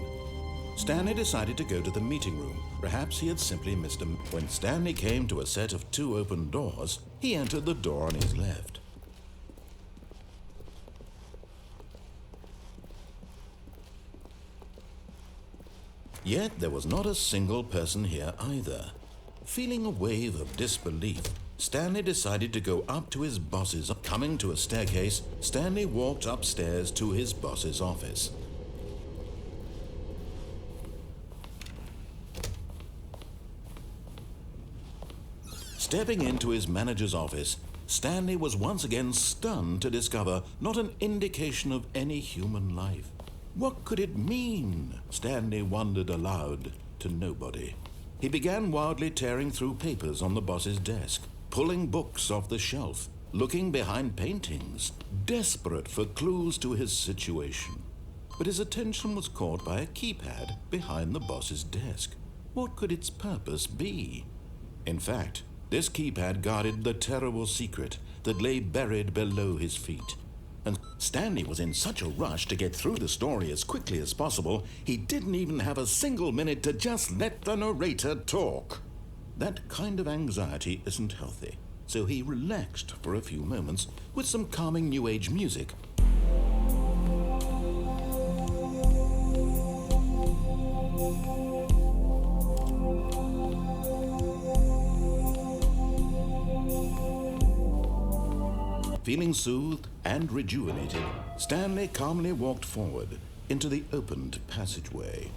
[SPEAKER 1] Stanley decided to go to the meeting room. Perhaps he had simply missed him. When Stanley came to a set of 2 open doors, he entered the door on his left. Yet there was not a single person here either. Feeling a wave of disbelief, Stanley decided to go up to his boss's. Coming to a staircase, Stanley walked upstairs to his boss's office. Stepping into his manager's office, Stanley was once again stunned to discover not an indication of any human life. What could it mean? Stanley wondered aloud to nobody. He began wildly tearing through papers on the boss's desk, pulling books off the shelf, looking behind paintings, desperate for clues to his situation. But his attention was caught by a keypad behind the boss's desk. What could its purpose be? In fact, this keypad guarded the terrible secret that lay buried below his feet. And Stanley was in such a rush to get through the story as quickly as possible, he didn't even have a single minute to just let the narrator talk. That kind of anxiety isn't healthy, so he relaxed for a few moments with some calming New Age music. Feeling soothed and rejuvenated, Stanley calmly walked forward into the opened passageway.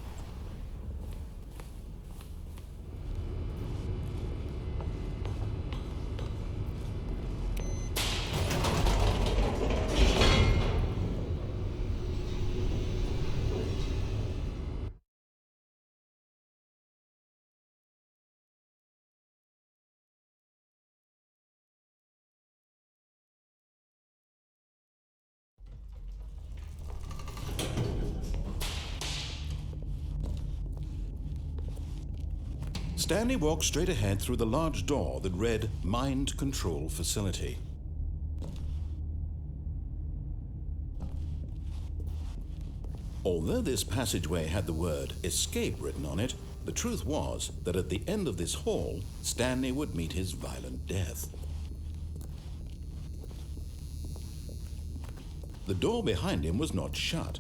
[SPEAKER 1] Stanley walked straight ahead through the large door that read Mind Control Facility. Although this passageway had the word escape written on it, The truth was that at the end of this hall, Stanley would meet his violent death. The door behind him was not shut.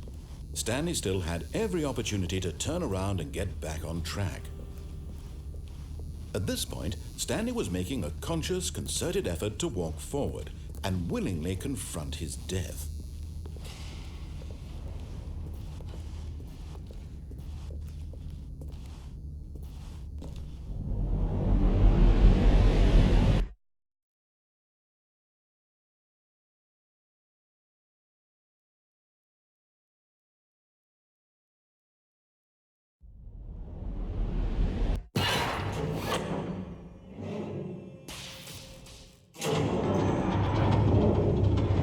[SPEAKER 1] Stanley still had every opportunity to turn around and get back on track. At this point, Stanley was making a conscious, concerted effort to walk forward and willingly confront his death.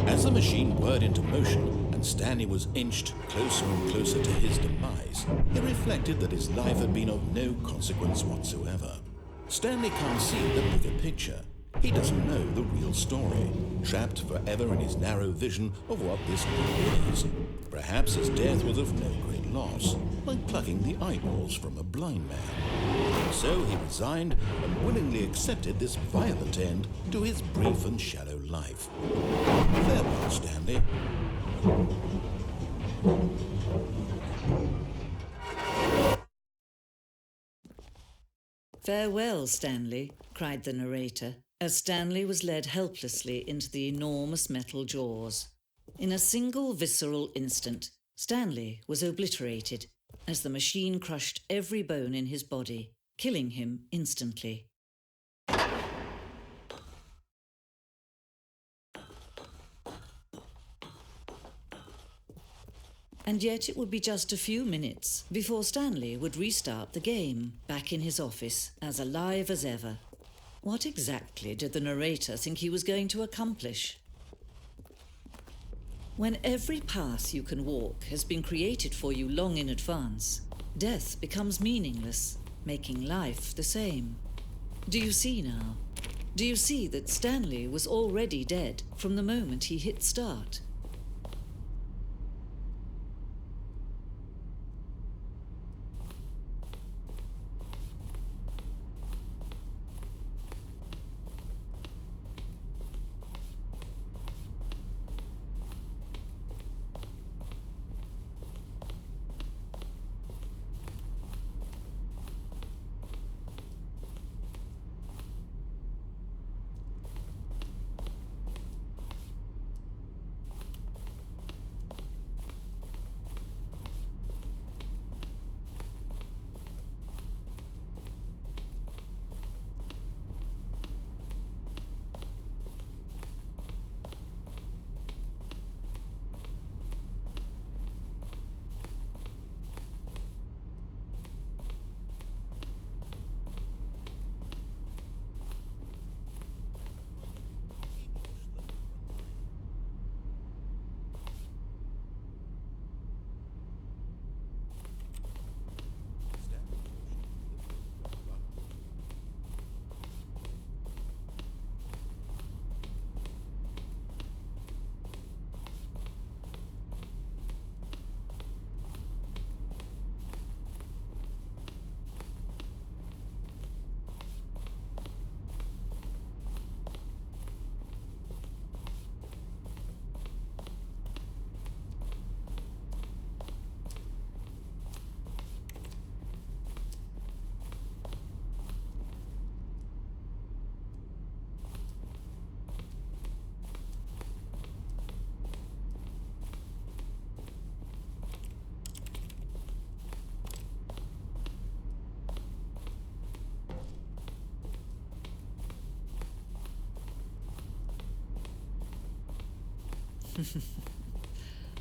[SPEAKER 1] As the machine whirred into motion and Stanley was inched closer and closer to his demise, he reflected that his life had been of no consequence whatsoever. Stanley can't see the bigger picture. He doesn't know the real story, trapped forever in his narrow vision of what this world is. Perhaps his death was of no great loss, like plucking the eyeballs from a blind man. So he resigned and willingly accepted this violent end to his brief and shallow life. Farewell, Stanley.
[SPEAKER 3] "Farewell, Stanley," cried the narrator, as Stanley was led helplessly into the enormous metal jaws. In a single visceral instant, Stanley was obliterated as the machine crushed every bone in his body, killing him instantly. And yet it would be just a few minutes before Stanley would restart the game, back in his office, as alive as ever. What exactly did the narrator think he was going to accomplish? When every path you can walk has been created for you long in advance, death becomes meaningless, making life the same. Do you see now? Do you see that Stanley was already dead from the moment he hit start?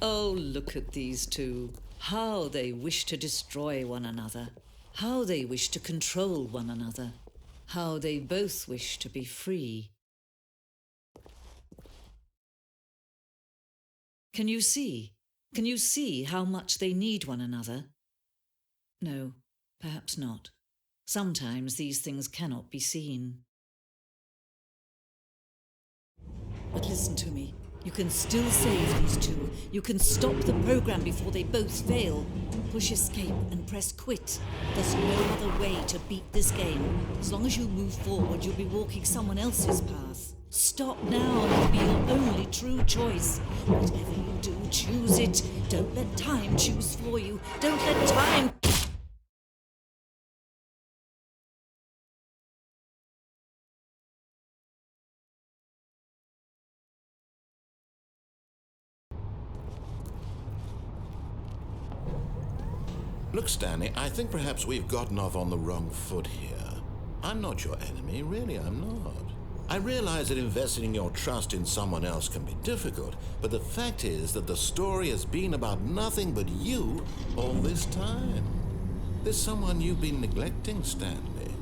[SPEAKER 3] Oh, look at these two. How they wish to destroy one another. How they wish to control one another. How they both wish to be free. Can you see? Can you see how much they need one another? No, perhaps not. Sometimes these things cannot be seen. But listen to me. You can still save these two. You can stop the program before they both fail. Push escape and press quit. There's no other way to beat this game. As long as you move forward, you'll be walking someone else's path. Stop now and it'll be your only true choice. Whatever you do, choose it. Don't let time choose for you. Don't let time...
[SPEAKER 1] Look, Stanley, I think perhaps we've gotten off on the wrong foot here. I'm not your enemy, really, I'm not. I realize that investing your trust in someone else can be difficult, but the fact is that the story has been about nothing but you all this time. There's someone you've been neglecting, Stanley.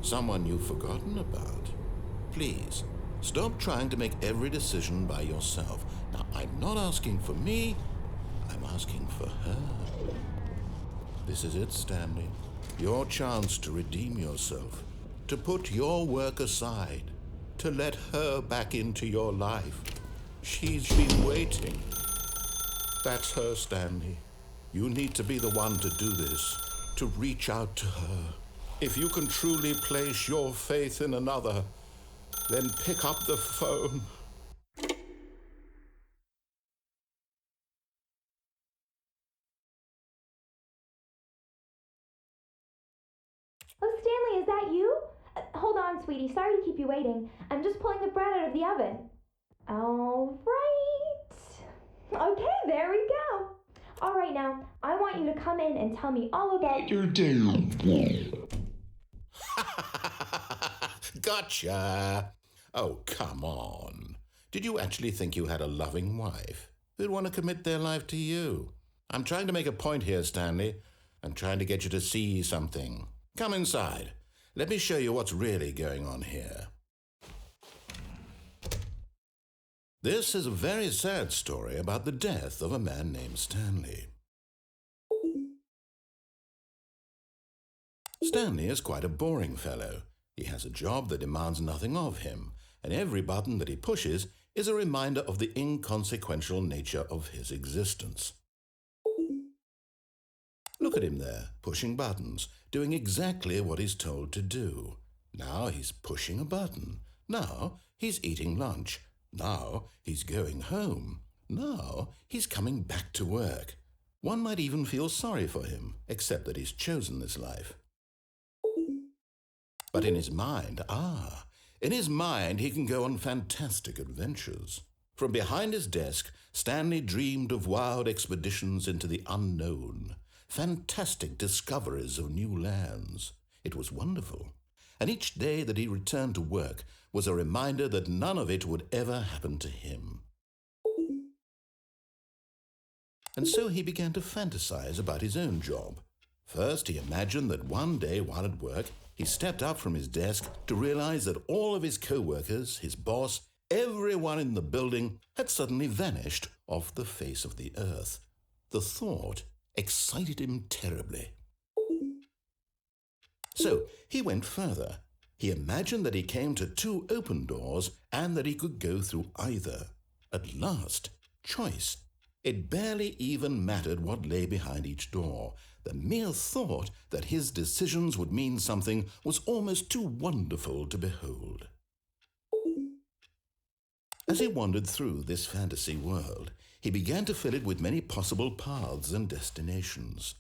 [SPEAKER 1] Someone you've forgotten about. Please, stop trying to make every decision by yourself. Now, I'm not asking for me, I'm asking for her. This is it, Stanley. Your chance to redeem yourself, to put your work aside, to let her back into your life. She's been waiting. That's her, Stanley. You need to be the one to do this, to reach out to her. If you can truly place your faith in another, then pick up the phone.
[SPEAKER 4] Oh, Stanley, is that you? Hold on, sweetie. Sorry to keep you waiting. I'm just pulling the bread out of the oven. All right. Okay, there we go. All right, now, I want you to come in and tell me all about your day.
[SPEAKER 1] Gotcha. Oh, come on. Did you actually think you had a loving wife who'd want to commit their life to you? I'm trying to make a point here, Stanley. I'm trying to get you to see something. Come inside. Let me show you what's really going on here. This is a very sad story about the death of a man named Stanley. Stanley is quite a boring fellow. He has a job that demands nothing of him, and every button that he pushes is a reminder of the inconsequential nature of his existence. Look at him there, pushing buttons, doing exactly what he's told to do. Now he's pushing a button. Now he's eating lunch. Now he's going home. Now he's coming back to work. One might even feel sorry for him, except that he's chosen this life. But in his mind, he can go on fantastic adventures. From behind his desk, Stanley dreamed of wild expeditions into the unknown. Fantastic discoveries of new lands. It was wonderful. And each day that he returned to work was a reminder that none of it would ever happen to him. And so he began to fantasize about his own job. First, he imagined that one day while at work, he stepped up from his desk to realize that all of his co-workers, his boss, everyone in the building had suddenly vanished off the face of the earth. The thought excited him terribly. So he went further. He imagined that he came to two open doors and that he could go through either. At last, choice. It barely even mattered what lay behind each door. The mere thought that his decisions would mean something was almost too wonderful to behold. As he wandered through this fantasy world, he began to fill it with many possible paths and destinations.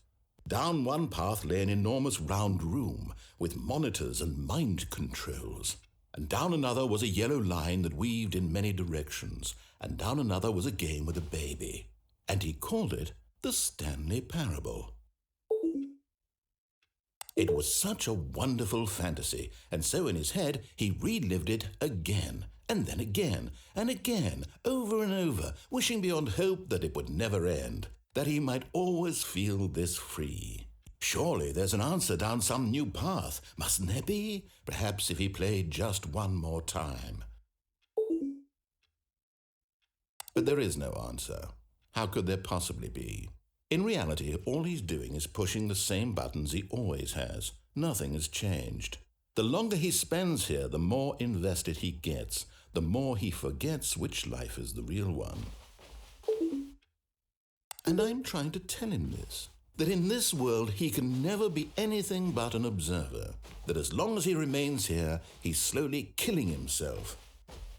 [SPEAKER 1] Down one path lay an enormous round room with monitors and mind controls. And down another was a yellow line that weaved in many directions. And down another was a game with a baby. And he called it the Stanley Parable. It was such a wonderful fantasy, and so in his head he relived it again, and then again, and again, over and over, wishing beyond hope that it would never end, that he might always feel this free. Surely there's an answer down some new path, mustn't there be? Perhaps if he played just one more time. But there is no answer. How could there possibly be? In reality, all he's doing is pushing the same buttons he always has. Nothing has changed. The longer he spends here, the more invested he gets, the more he forgets which life is the real one. And I'm trying to tell him this, that in this world he can never be anything but an observer, that as long as he remains here, he's slowly killing himself.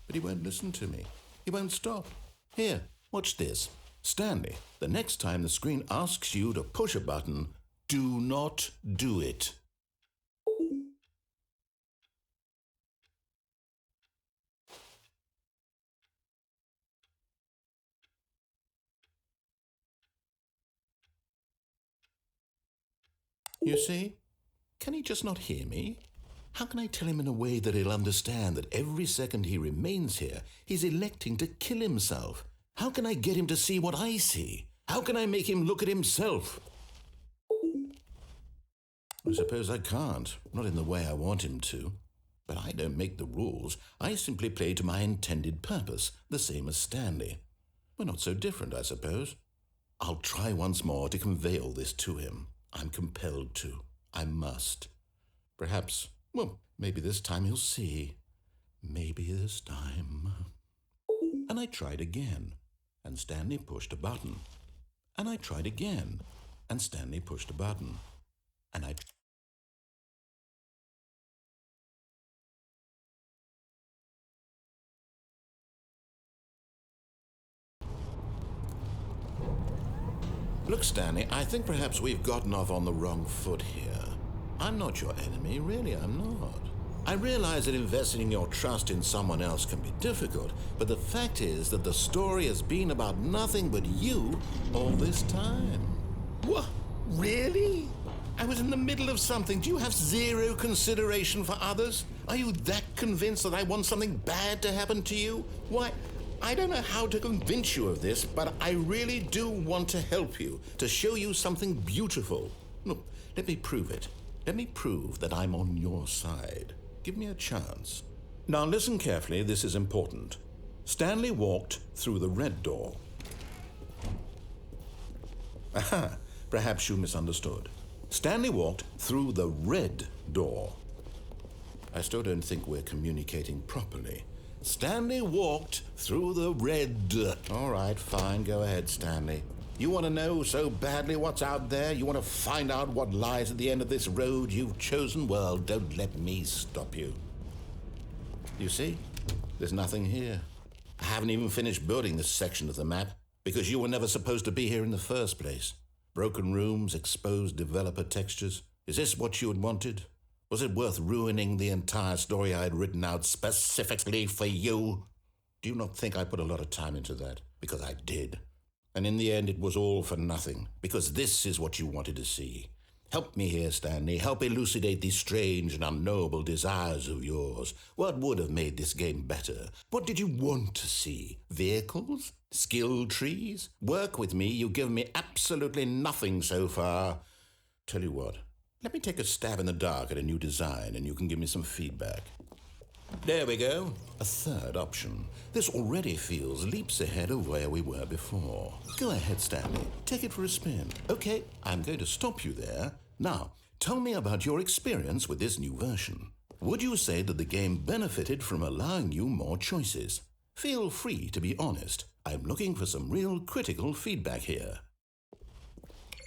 [SPEAKER 1] But he won't listen to me. He won't stop. Here, watch this. Stanley, the next time the screen asks you to push a button, do not do it. You see? Can he just not hear me? How can I tell him in a way that he'll understand that every second he remains here, he's electing to kill himself? How can I get him to see what I see? How can I make him look at himself? I suppose I can't, not in the way I want him to. But I don't make the rules. I simply play to my intended purpose, the same as Stanley. We're not so different, I suppose. I'll try once more to convey all this to him. I'm compelled to. I must. Perhaps, well, maybe this time he'll see. Maybe this time. And I tried again, and Stanley pushed a button. And I tried again, and Stanley pushed a button. And I... Look, Stanley, I think perhaps we've gotten off on the wrong foot here. I'm not your enemy, really, I'm not. I realize that investing your trust in someone else can be difficult, but the fact is that the story has been about nothing but you all this time. What? Really? I was in the middle of something. Do you have zero consideration for others? Are you that convinced that I want something bad to happen to you? Why, I don't know how to convince you of this, but I really do want to help you, to show you something beautiful. Look, let me prove it. Let me prove that I'm on your side. Give me a chance. Now listen carefully, this is important. Stanley walked through the red door. Aha, perhaps you misunderstood. Stanley walked through the red door. I still don't think we're communicating properly. Stanley walked through the red... All right, fine, go ahead, Stanley. You want to know so badly what's out there? You want to find out what lies at the end of this road you've chosen? Well, don't let me stop you. You see? There's nothing here. I haven't even finished building this section of the map because you were never supposed to be here in the first place. Broken rooms, exposed developer textures. Is this what you had wanted? Was it worth ruining the entire story I had written out specifically for you? Do you not think I put a lot of time into that? Because I did. And in the end, it was all for nothing, because this is what you wanted to see. Help me here, Stanley. Help elucidate these strange and unknowable desires of yours. What would have made this game better? What did you want to see? Vehicles? Skill trees? Work with me. You've given me absolutely nothing so far. Tell you what, let me take a stab in the dark at a new design, and you can give me some feedback. There we go. A third option. This already feels leaps ahead of where we were before. Go ahead, Stanley. Take it for a spin. Okay, I'm going to stop you there. Now, tell me about your experience with this new version. Would you say that the game benefited from allowing you more choices? Feel free to be honest. I'm looking for some real critical feedback here.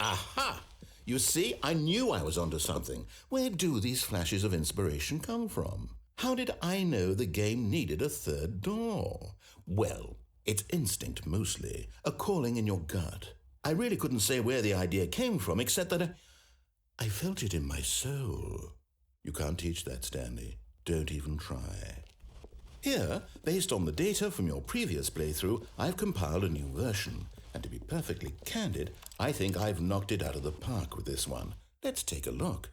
[SPEAKER 1] Aha! You see, I knew I was onto something. Where do these flashes of inspiration come from? How did I know the game needed a third door? Well, it's instinct mostly, a calling in your gut. I really couldn't say where the idea came from, except that I felt it in my soul. You can't teach that, Stanley. Don't even try. Here, based on the data from your previous playthrough, I've compiled a new version. And to be perfectly candid, I think I've knocked it out of the park with this one. Let's take a look.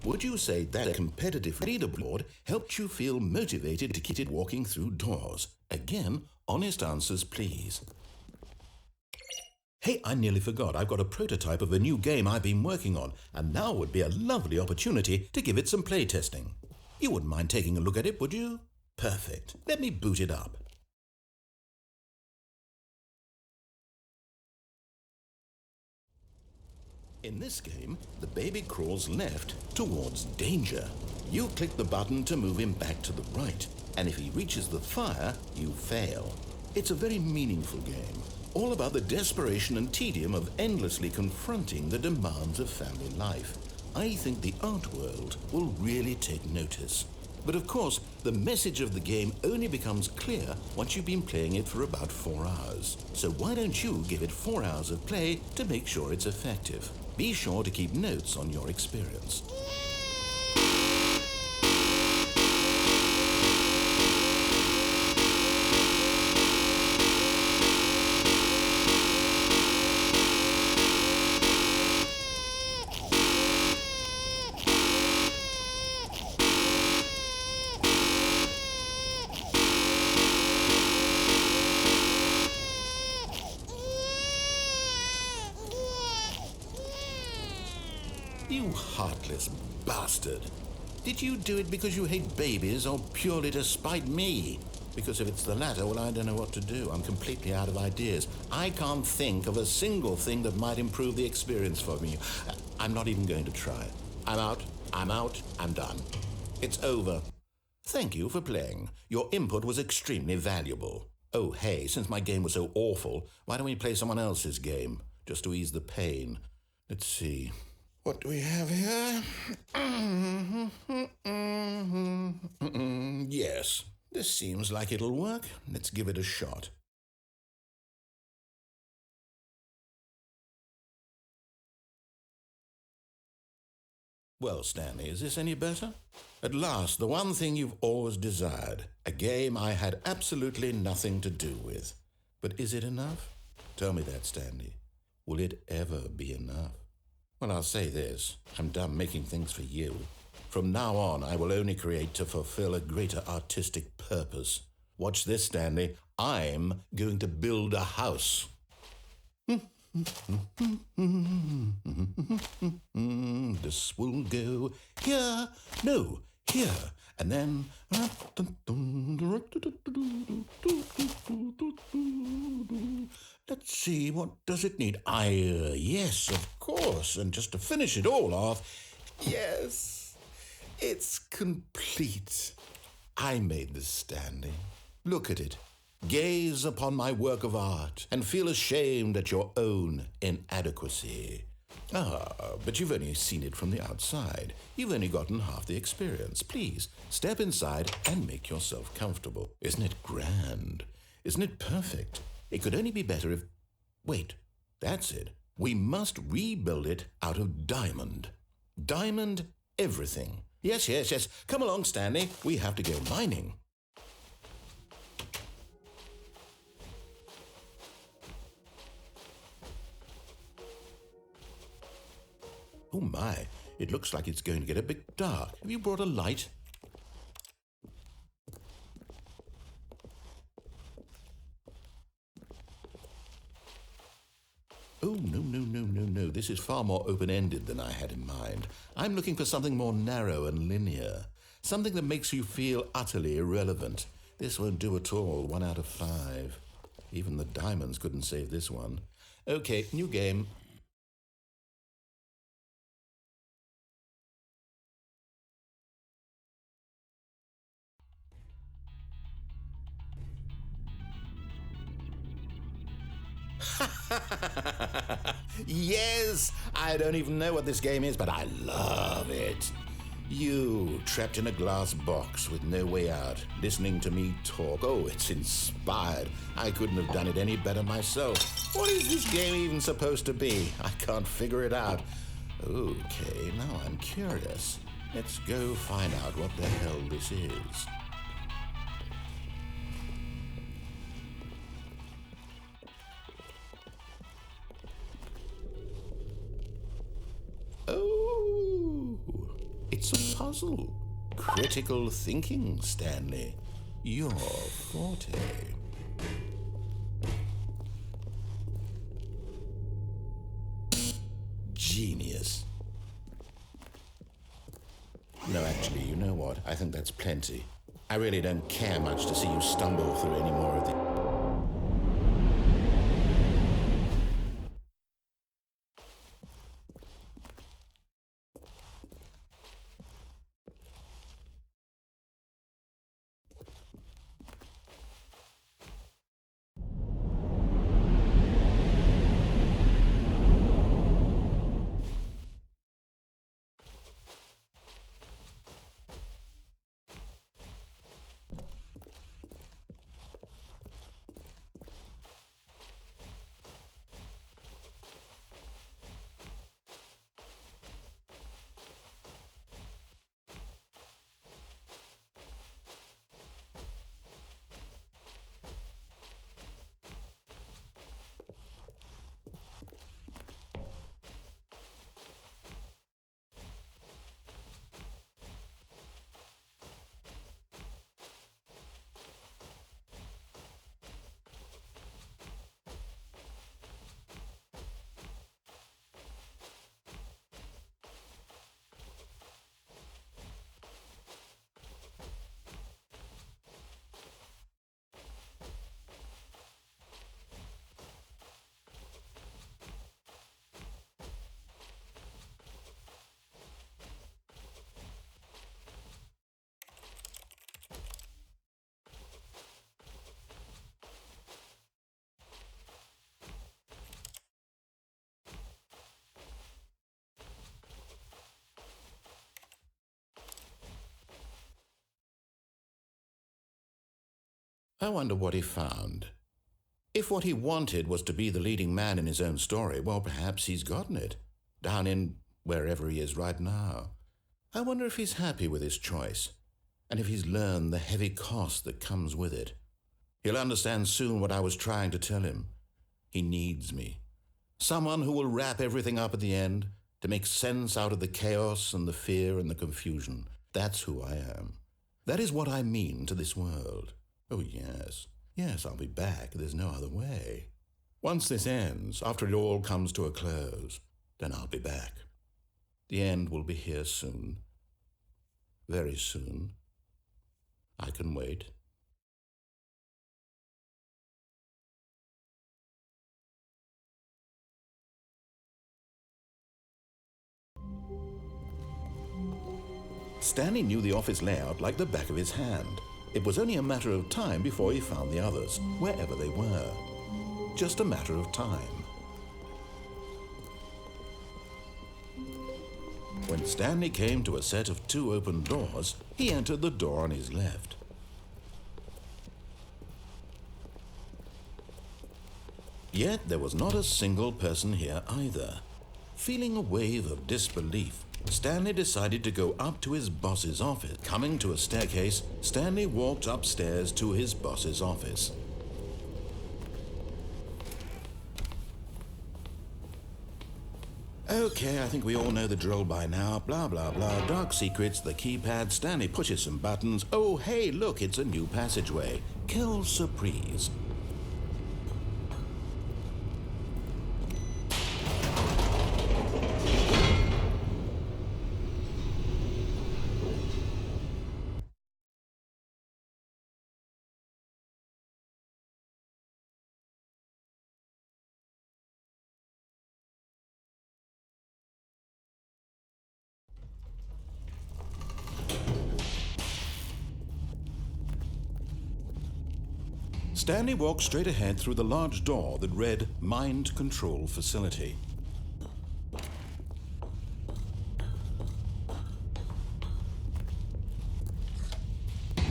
[SPEAKER 1] would you say that competitive leaderboard helped you feel motivated to keep walking through doors? Again, honest answers, please. Hey, I nearly forgot. I've got a prototype of a new game I've been working on, and now would be a lovely opportunity to give it some playtesting. You wouldn't mind taking a look at it, would you? Perfect. Let me boot it up. In this game, the baby crawls left towards danger. You click the button to move him back to the right, and if he reaches the fire, you fail. It's a very meaningful game, all about the desperation and tedium of endlessly confronting the demands of family life. I think the art world will really take notice. But of course, the message of the game only becomes clear once you've been playing it for about 4 hours. So why don't you give it 4 hours of play to make sure it's effective? Be sure to keep notes on your experience. You heartless bastard. Did you do it because you hate babies or purely to spite me? Because if it's the latter, well, I don't know what to do. I'm completely out of ideas. I can't think of a single thing that might improve the experience for me. I'm not even going to try. I'm out, I'm done. It's over. Thank you for playing. Your input was extremely valuable. Oh, hey, since my game was so awful, why don't we play someone else's game, just to ease the pain? Let's see. What do we have here? Yes, this seems like it'll work. Let's give it a shot. Well, Stanley, is this any better? At last, the one thing you've always desired. A game I had absolutely nothing to do with. But is it enough? Tell me that, Stanley. Will it ever be enough? Well, I'll say this. I'm done making things for you. From now on, I will only create to fulfill a greater artistic purpose. Watch this, Stanley. I'm going to build a house. This will go here, no, here, and then... Let's see, what does it need? Yes, of course, and just to finish it all off, yes, it's complete. I made this, Stanley. Look at it. Gaze upon my work of art and feel ashamed at your own inadequacy. But you've only seen it from the outside. You've only gotten half the experience. Please, step inside and make yourself comfortable. Isn't it grand? Isn't it perfect? It could only be better if... Wait, that's it. We must rebuild it out of diamond. Diamond everything. Yes. Come along, Stanley. We have to go mining. Oh my, it looks like it's going to get a bit dark. Have you brought a light? Oh, no. This is far more open-ended than I had in mind. I'm looking for something more narrow and linear. Something that makes you feel utterly irrelevant. This won't do at all. 1 out of 5. Even the diamonds couldn't save this one. Okay, new game. Yes! I don't even know what this game is, but I love it. You, trapped in a glass box with no way out, listening to me talk. Oh, it's inspired. I couldn't have done it any better myself. What is this game even supposed to be? I can't figure it out. Okay, now I'm curious. Let's go find out what the hell this is. It's puzzle. Critical thinking, Stanley. Your forte. Genius. No, actually, you know what? I think that's plenty. I really don't care much to see you stumble through any more of the... I wonder what he found. If what he wanted was to be the leading man in his own story, well, perhaps he's gotten it, down in wherever he is right now. I wonder if he's happy with his choice, and if he's learned the heavy cost that comes with it. He'll understand soon what I was trying to tell him. He needs me. Someone who will wrap everything up at the end, to make sense out of the chaos and the fear and the confusion. That's who I am. That is what I mean to this world. Oh, yes. Yes, I'll be back. There's no other way. Once this ends, after it all comes to a close, then I'll be back. The end will be here soon. Very soon. I can wait. Stanley knew the office layout like the back of his hand. It was only a matter of time before he found the others, wherever they were. Just a matter of time. When Stanley came to a set of 2 open doors, he entered the door on his left. Yet there was not a single person here either. Feeling a wave of disbelief, Stanley decided to go up to his boss's office. Coming to a staircase, Stanley walked upstairs to his boss's office. Okay, I think we all know the drill by now. Blah, blah, blah. Dark secrets, the keypad. Stanley pushes some buttons. Oh, hey, look, it's a new passageway. Quelle surprise. Stanley walked straight ahead through the large door that read Mind Control Facility.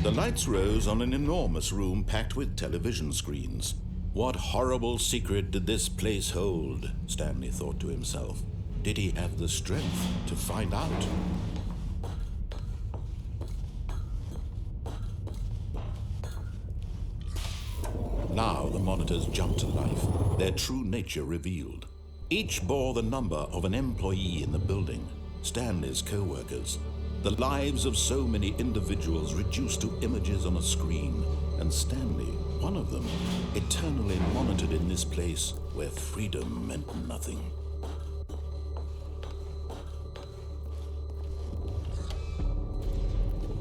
[SPEAKER 1] The lights rose on an enormous room packed with television screens. What horrible secret did this place hold? Stanley thought to himself. Did he have the strength to find out? Now the monitors jumped to life, their true nature revealed. Each bore the number of an employee in the building, Stanley's co-workers. The lives of so many individuals reduced to images on a screen, and Stanley, one of them, eternally monitored in this place where freedom meant nothing.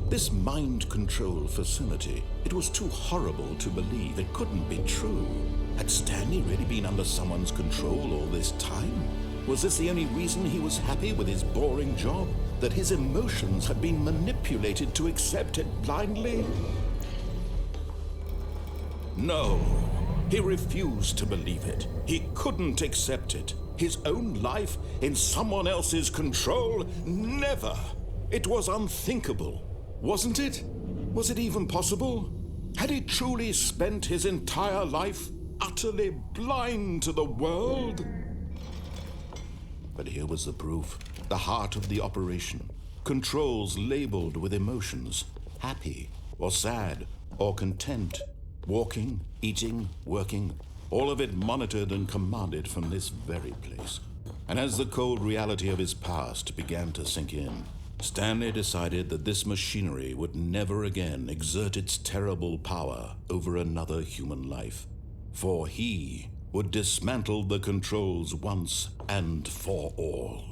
[SPEAKER 1] This mind control facility, it was too horrible to believe. It couldn't be true. Had Stanley really been under someone's control all this time? Was this the only reason he was happy with his boring job? That his emotions had been manipulated to accept it blindly? No, he refused to believe it. He couldn't accept it. His own life in someone else's control? Never! It was unthinkable. Wasn't it? Was it even possible? Had he truly spent his entire life utterly blind to the world? But here was the proof. The heart of the operation. Controls labeled with emotions. Happy, or sad, or content. Walking, eating, working. All of it monitored and commanded from this very place. And as the cold reality of his past began to sink in, Stanley decided that this machinery would never again exert its terrible power over another human life. For he would dismantle the controls once and for all.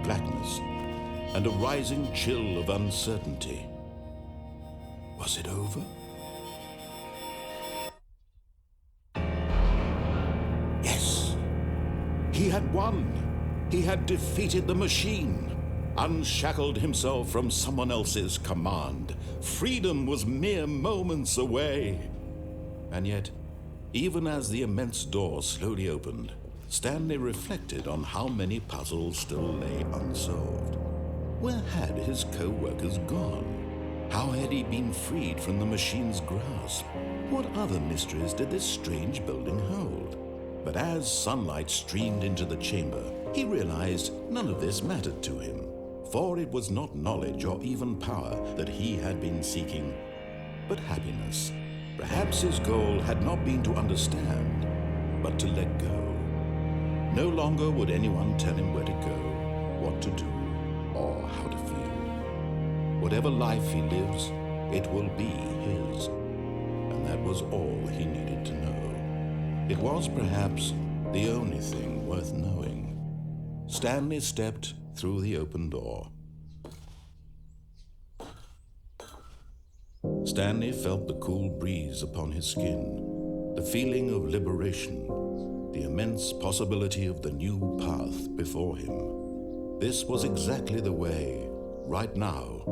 [SPEAKER 1] Blackness and a rising chill of uncertainty. Was it over? Yes, he had won. He had defeated the machine, unshackled himself from someone else's command. Freedom was mere moments away. And yet, even as the immense door slowly opened, Stanley reflected on how many puzzles still lay unsolved. Where had his co-workers gone? How had he been freed from the machine's grasp? What other mysteries did this strange building hold? But as sunlight streamed into the chamber, he realized none of this mattered to him, for it was not knowledge or even power that he had been seeking, but happiness. Perhaps his goal had not been to understand, but to let go. No longer would anyone tell him where to go, what to do, or how to feel. Whatever life he lives, it will be his. And that was all he needed to know. It was perhaps the only thing worth knowing. Stanley stepped through the open door. Stanley felt the cool breeze upon his skin, the feeling of liberation, the immense possibility of the new path before him. This was exactly the way, right now,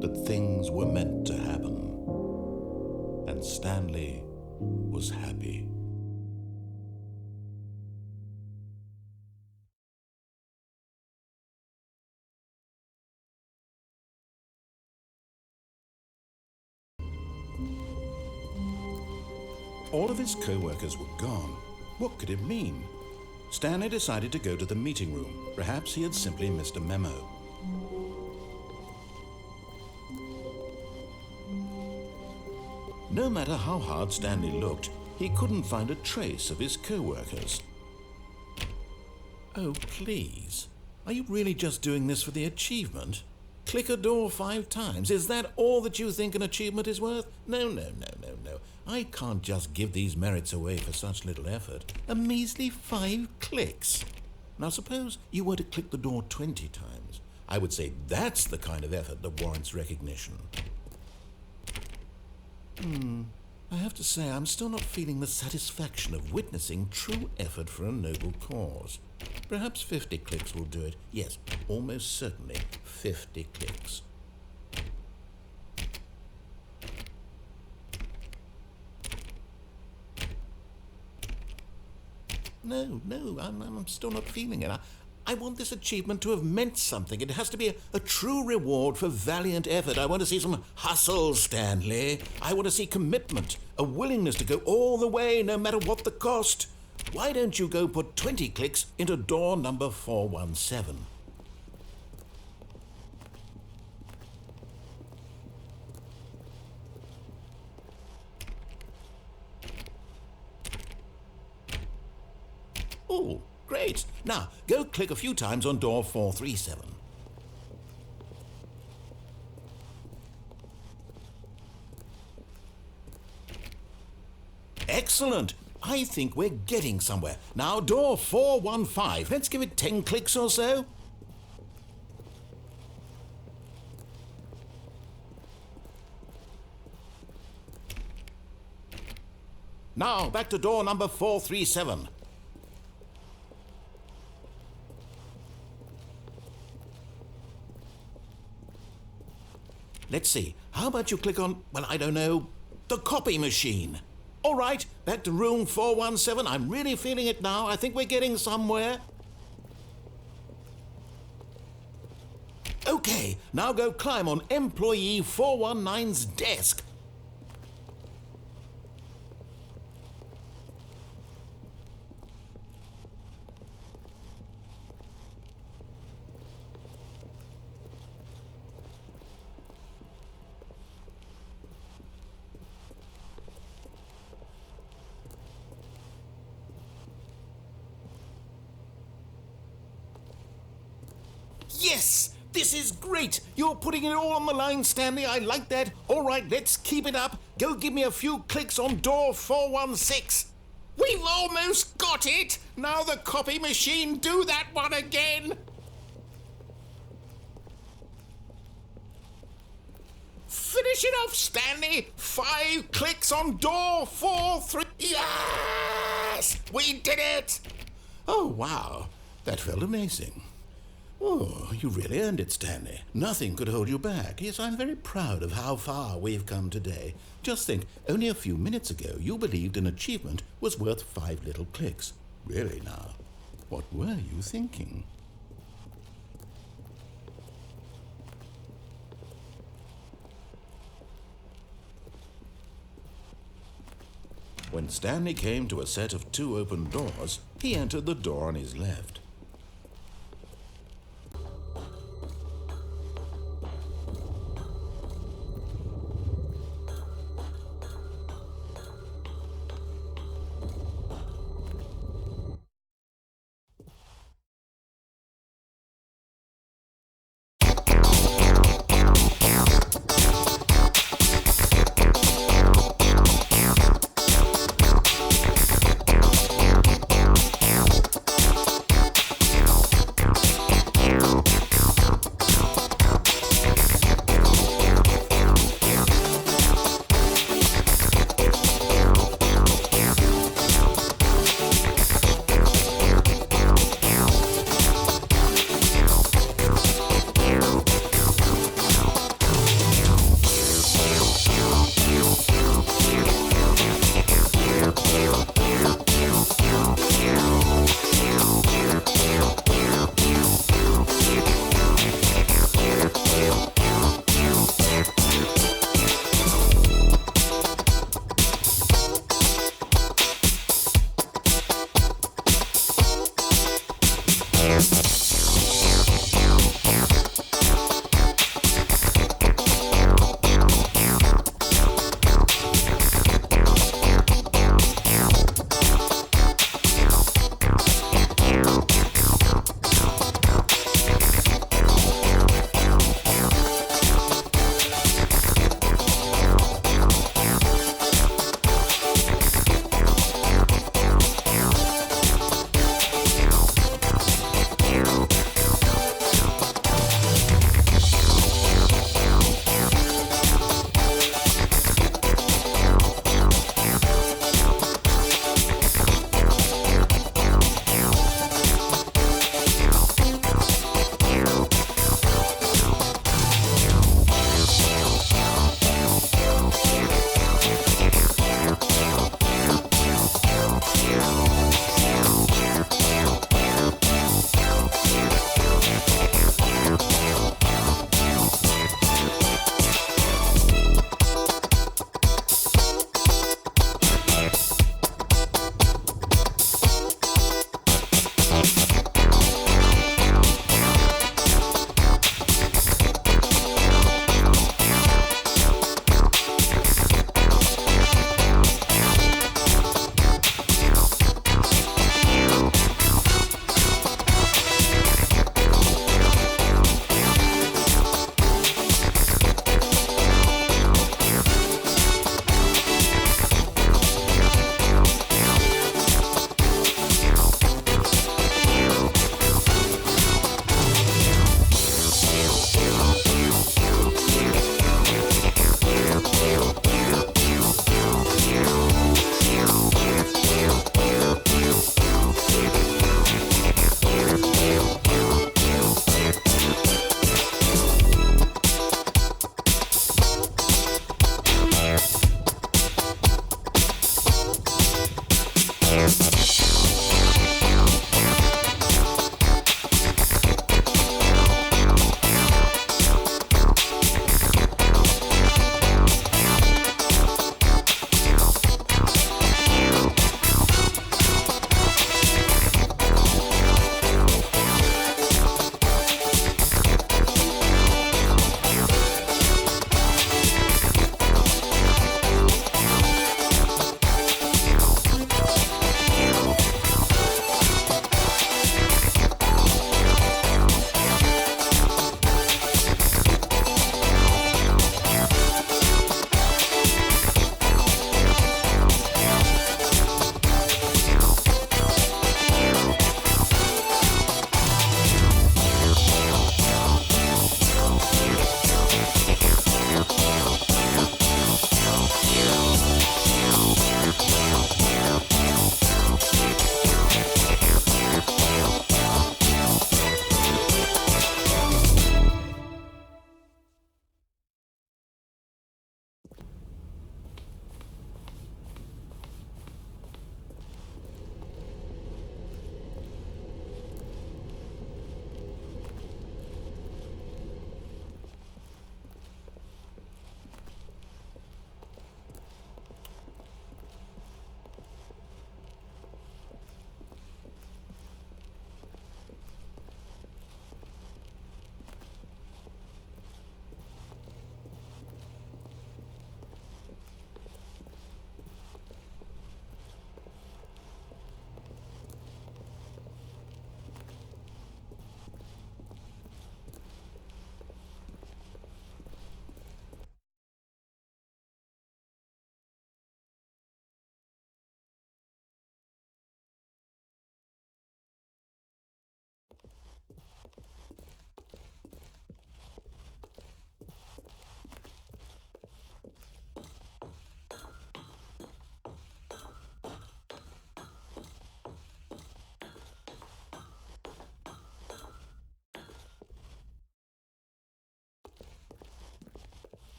[SPEAKER 1] that things were meant to happen. And Stanley was happy. All of his co-workers were gone. What could it mean? Stanley decided to go to the meeting room. Perhaps he had simply missed a memo. No matter how hard Stanley looked, he couldn't find a trace of his co-workers. Oh, please. Are you really just doing this for the achievement? Click a door 5 times. Is that all that you think an achievement is worth? No. I can't just give these merits away for such little effort. A measly 5 clicks. Now suppose you were to click the door 20 times. I would say that's the kind of effort that warrants recognition. I have to say, I'm still not feeling the satisfaction of witnessing true effort for a noble cause. Perhaps 50 clicks will do it. Yes, almost certainly 50 clicks. No, I'm still not feeling it. I want this achievement to have meant something. It has to be a true reward for valiant effort. I want to see some hustle, Stanley. I want to see commitment, a willingness to go all the way, no matter what the cost. Why don't you go put 20 clicks into door number 417? Oh, great. Now, go click a few times on door 437. Excellent. I think we're getting somewhere. Now, door 415. Let's give it 10 clicks or so. Now, back to door number 437. Let's see. How about you click on, well, I don't know, the copy machine? All right, back to room 417. I'm really feeling it now. I think we're getting somewhere. Okay, now go climb on employee 419's desk. Yes! This is great! You're putting it all on the line, Stanley. I like that. All right, let's keep it up. Go give me a few clicks on door 416. We've almost got it! Now the copy machine, do that one again! Finish it off, Stanley! 5 clicks on door 43. Yes! We did it! Oh, wow. That felt amazing. Oh, you really earned it, Stanley. Nothing could hold you back. Yes, I'm very proud of how far we've come today. Just think, only a few minutes ago you believed an achievement was worth 5 little clicks. Really now, what were you thinking? When Stanley came to a set of 2 open doors, he entered the door on his left.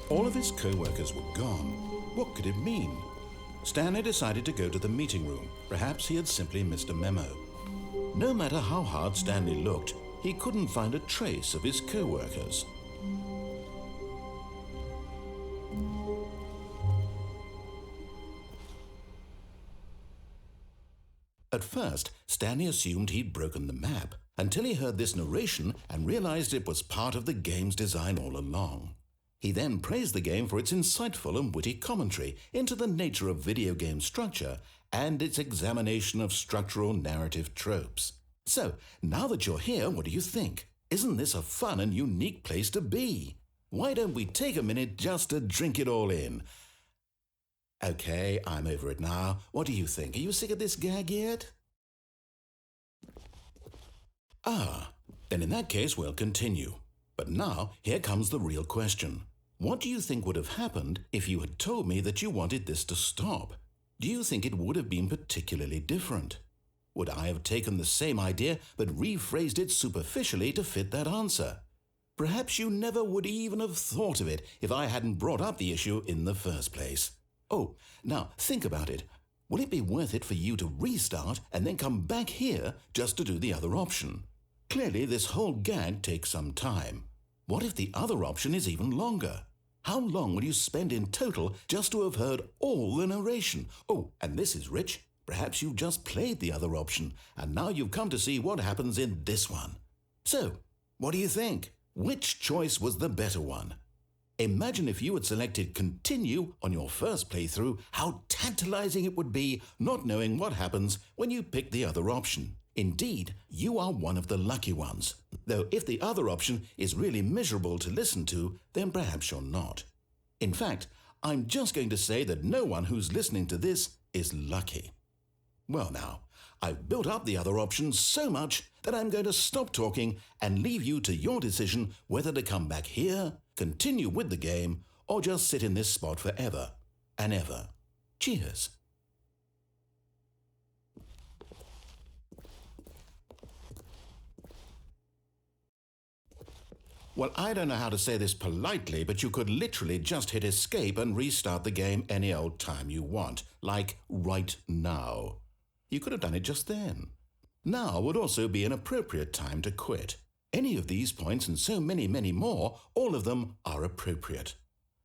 [SPEAKER 1] All of his co-workers were gone. What could it mean? Stanley decided to go to the meeting room. Perhaps he had simply missed a memo. No matter how hard Stanley looked, he couldn't find a trace of his co-workers. At first, Stanley assumed he'd broken the map, until he heard this narration and realized it was part of the game's design all along. He then praised the game for its insightful and witty commentary into the nature of video game structure and its examination of structural narrative tropes. So, now that you're here, what do you think? Isn't this a fun and unique place to be? Why don't we take a minute just to drink it all in? Okay, I'm over it now. What do you think? Are you sick of this gag yet? Then in that case we'll continue. But now, here comes the real question. What do you think would have happened if you had told me that you wanted this to stop? Do you think it would have been particularly different? Would I have taken the same idea but rephrased it superficially to fit that answer? Perhaps you never would even have thought of it if I hadn't brought up the issue in the first place. Oh, now think about it. Will it be worth it for you to restart and then come back here just to do the other option? Clearly, this whole gag takes some time. What if the other option is even longer? How long will you spend in total just to have heard all the narration? Oh, and this is rich. Perhaps you've just played the other option, and now you've come to see what happens in this one. So, what do you think? Which choice was the better one? Imagine if you had selected Continue on your first playthrough, how tantalizing it would be not knowing what happens when you pick the other option. Indeed, you are one of the lucky ones. Though if the other option is really miserable to listen to, then perhaps you're not. In fact, I'm just going to say that no one who's listening to this is lucky. Well now, I've built up the other option so much that I'm going to stop talking and leave you to your decision whether to come back here, continue with the game, or just sit in this spot forever and ever. Cheers. Well, I don't know how to say this politely, but you could literally just hit escape and restart the game any old time you want, like right now. You could have done it just then. Now would also be an appropriate time to quit. Any of these points and so many, many more, all of them are appropriate.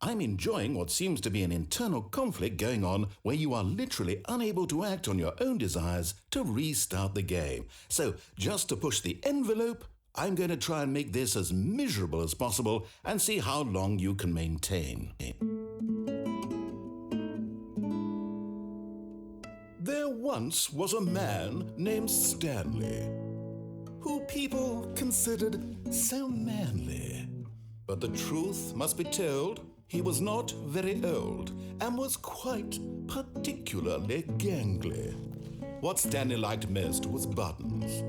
[SPEAKER 1] I'm enjoying what seems to be an internal conflict going on where you are literally unable to act on your own desires to restart the game. So just to push the envelope, I'm going to try and make this as miserable as possible and see how long you can maintain. There once was a man named Stanley, who people considered so manly. But the truth must be told, he was not very old and was quite particularly gangly. What Stanley liked most was buttons.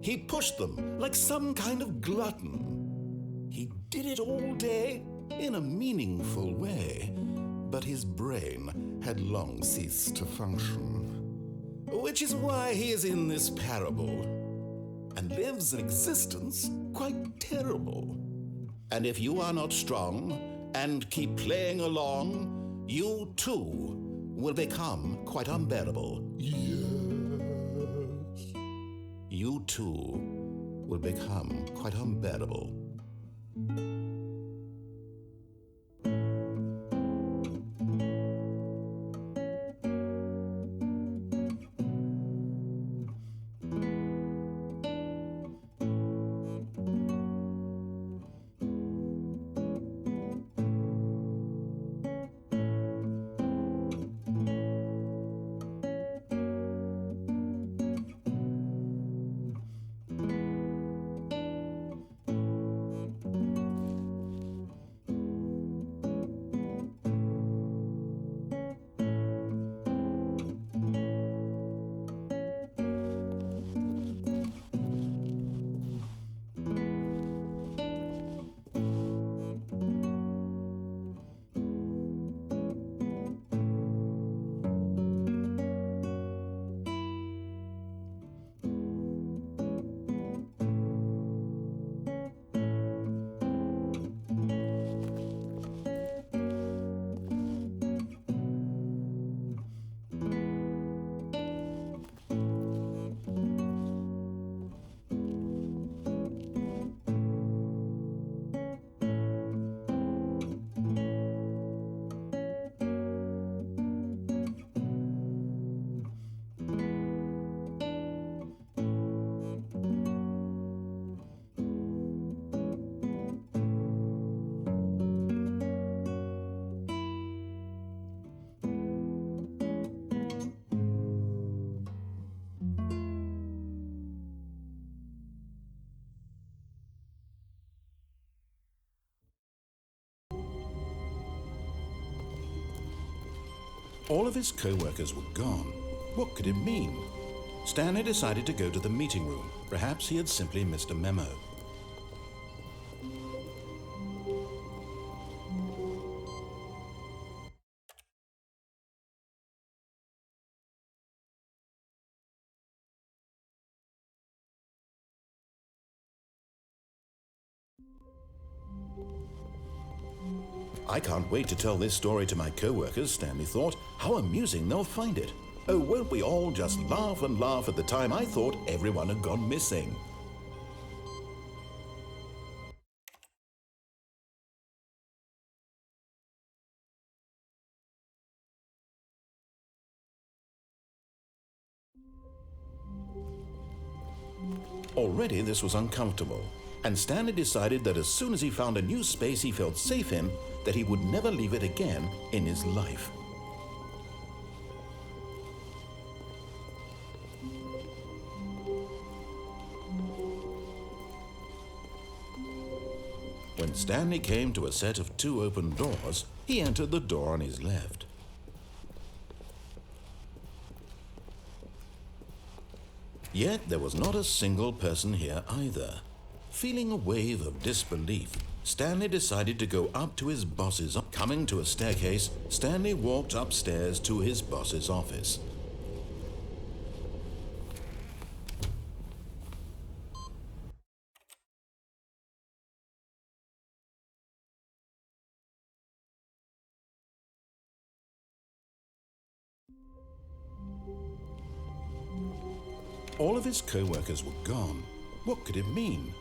[SPEAKER 1] He pushed them like some kind of glutton. He did it all day in a meaningful way, but his brain had long ceased to function. Which is why he is in this parable and lives an existence quite terrible. And if you are not strong and keep playing along, you too will become quite unbearable. Yes. You too will become quite unbearable. All of his co-workers were gone. What could it mean? Stanley decided to go to the meeting room. Perhaps he had simply missed a memo. I can't wait to tell this story to my co-workers, Stanley thought. How amusing they'll find it. Oh, won't we all just laugh and laugh at the time I thought everyone had gone missing. Already this was uncomfortable, and Stanley decided that as soon as he found a new space he felt safe in, that he would never leave it again in his life. When Stanley came to a set of 2 open doors, he entered the door on his left. Yet there was not a single person here either. Feeling a wave of disbelief, Stanley decided to go up to his boss's office. Coming to a staircase, Stanley walked upstairs to his boss's office. All of his co-workers were gone. What could it mean?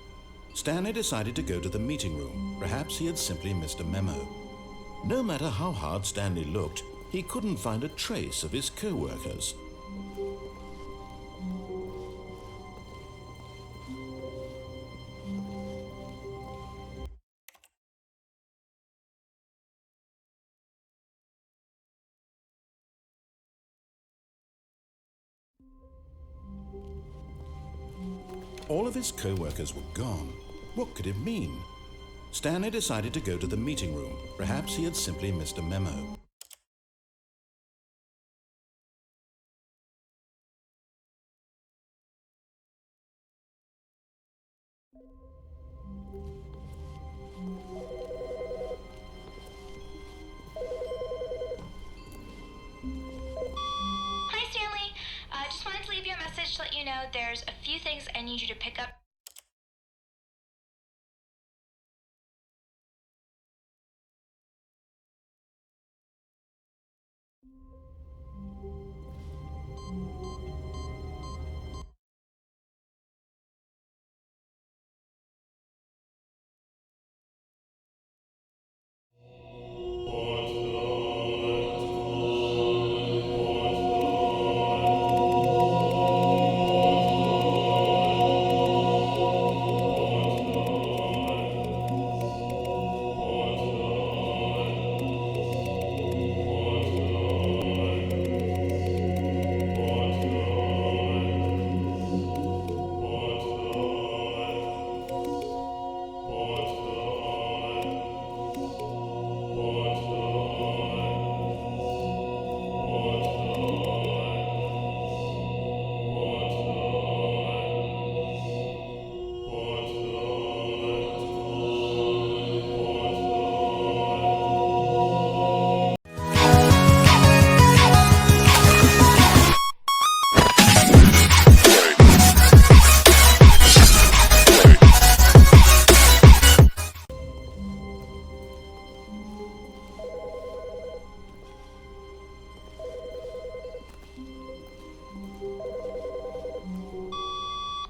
[SPEAKER 1] Stanley decided to go to the meeting room. Perhaps he had simply missed a memo. No matter how hard Stanley looked, he couldn't find a trace of his co-workers. All of his co-workers were gone. What could it mean? Stanley decided to go to the meeting room. Perhaps he had simply missed a memo.
[SPEAKER 5] Hi, Stanley. Just wanted to leave you a message to let you know there's a few things I need you to pick up.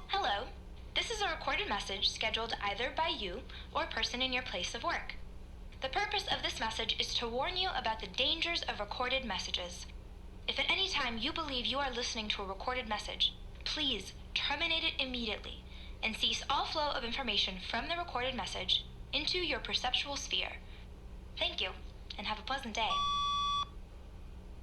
[SPEAKER 5] Hello. This is a recorded message scheduled either by you or a person in your place of work. The purpose of this message is to warn you about the dangers of recorded messages. If at any time you believe you are listening to a recorded message, please terminate it immediately and cease all flow of information from the recorded message into your perceptual sphere. Thank you, and have a pleasant day.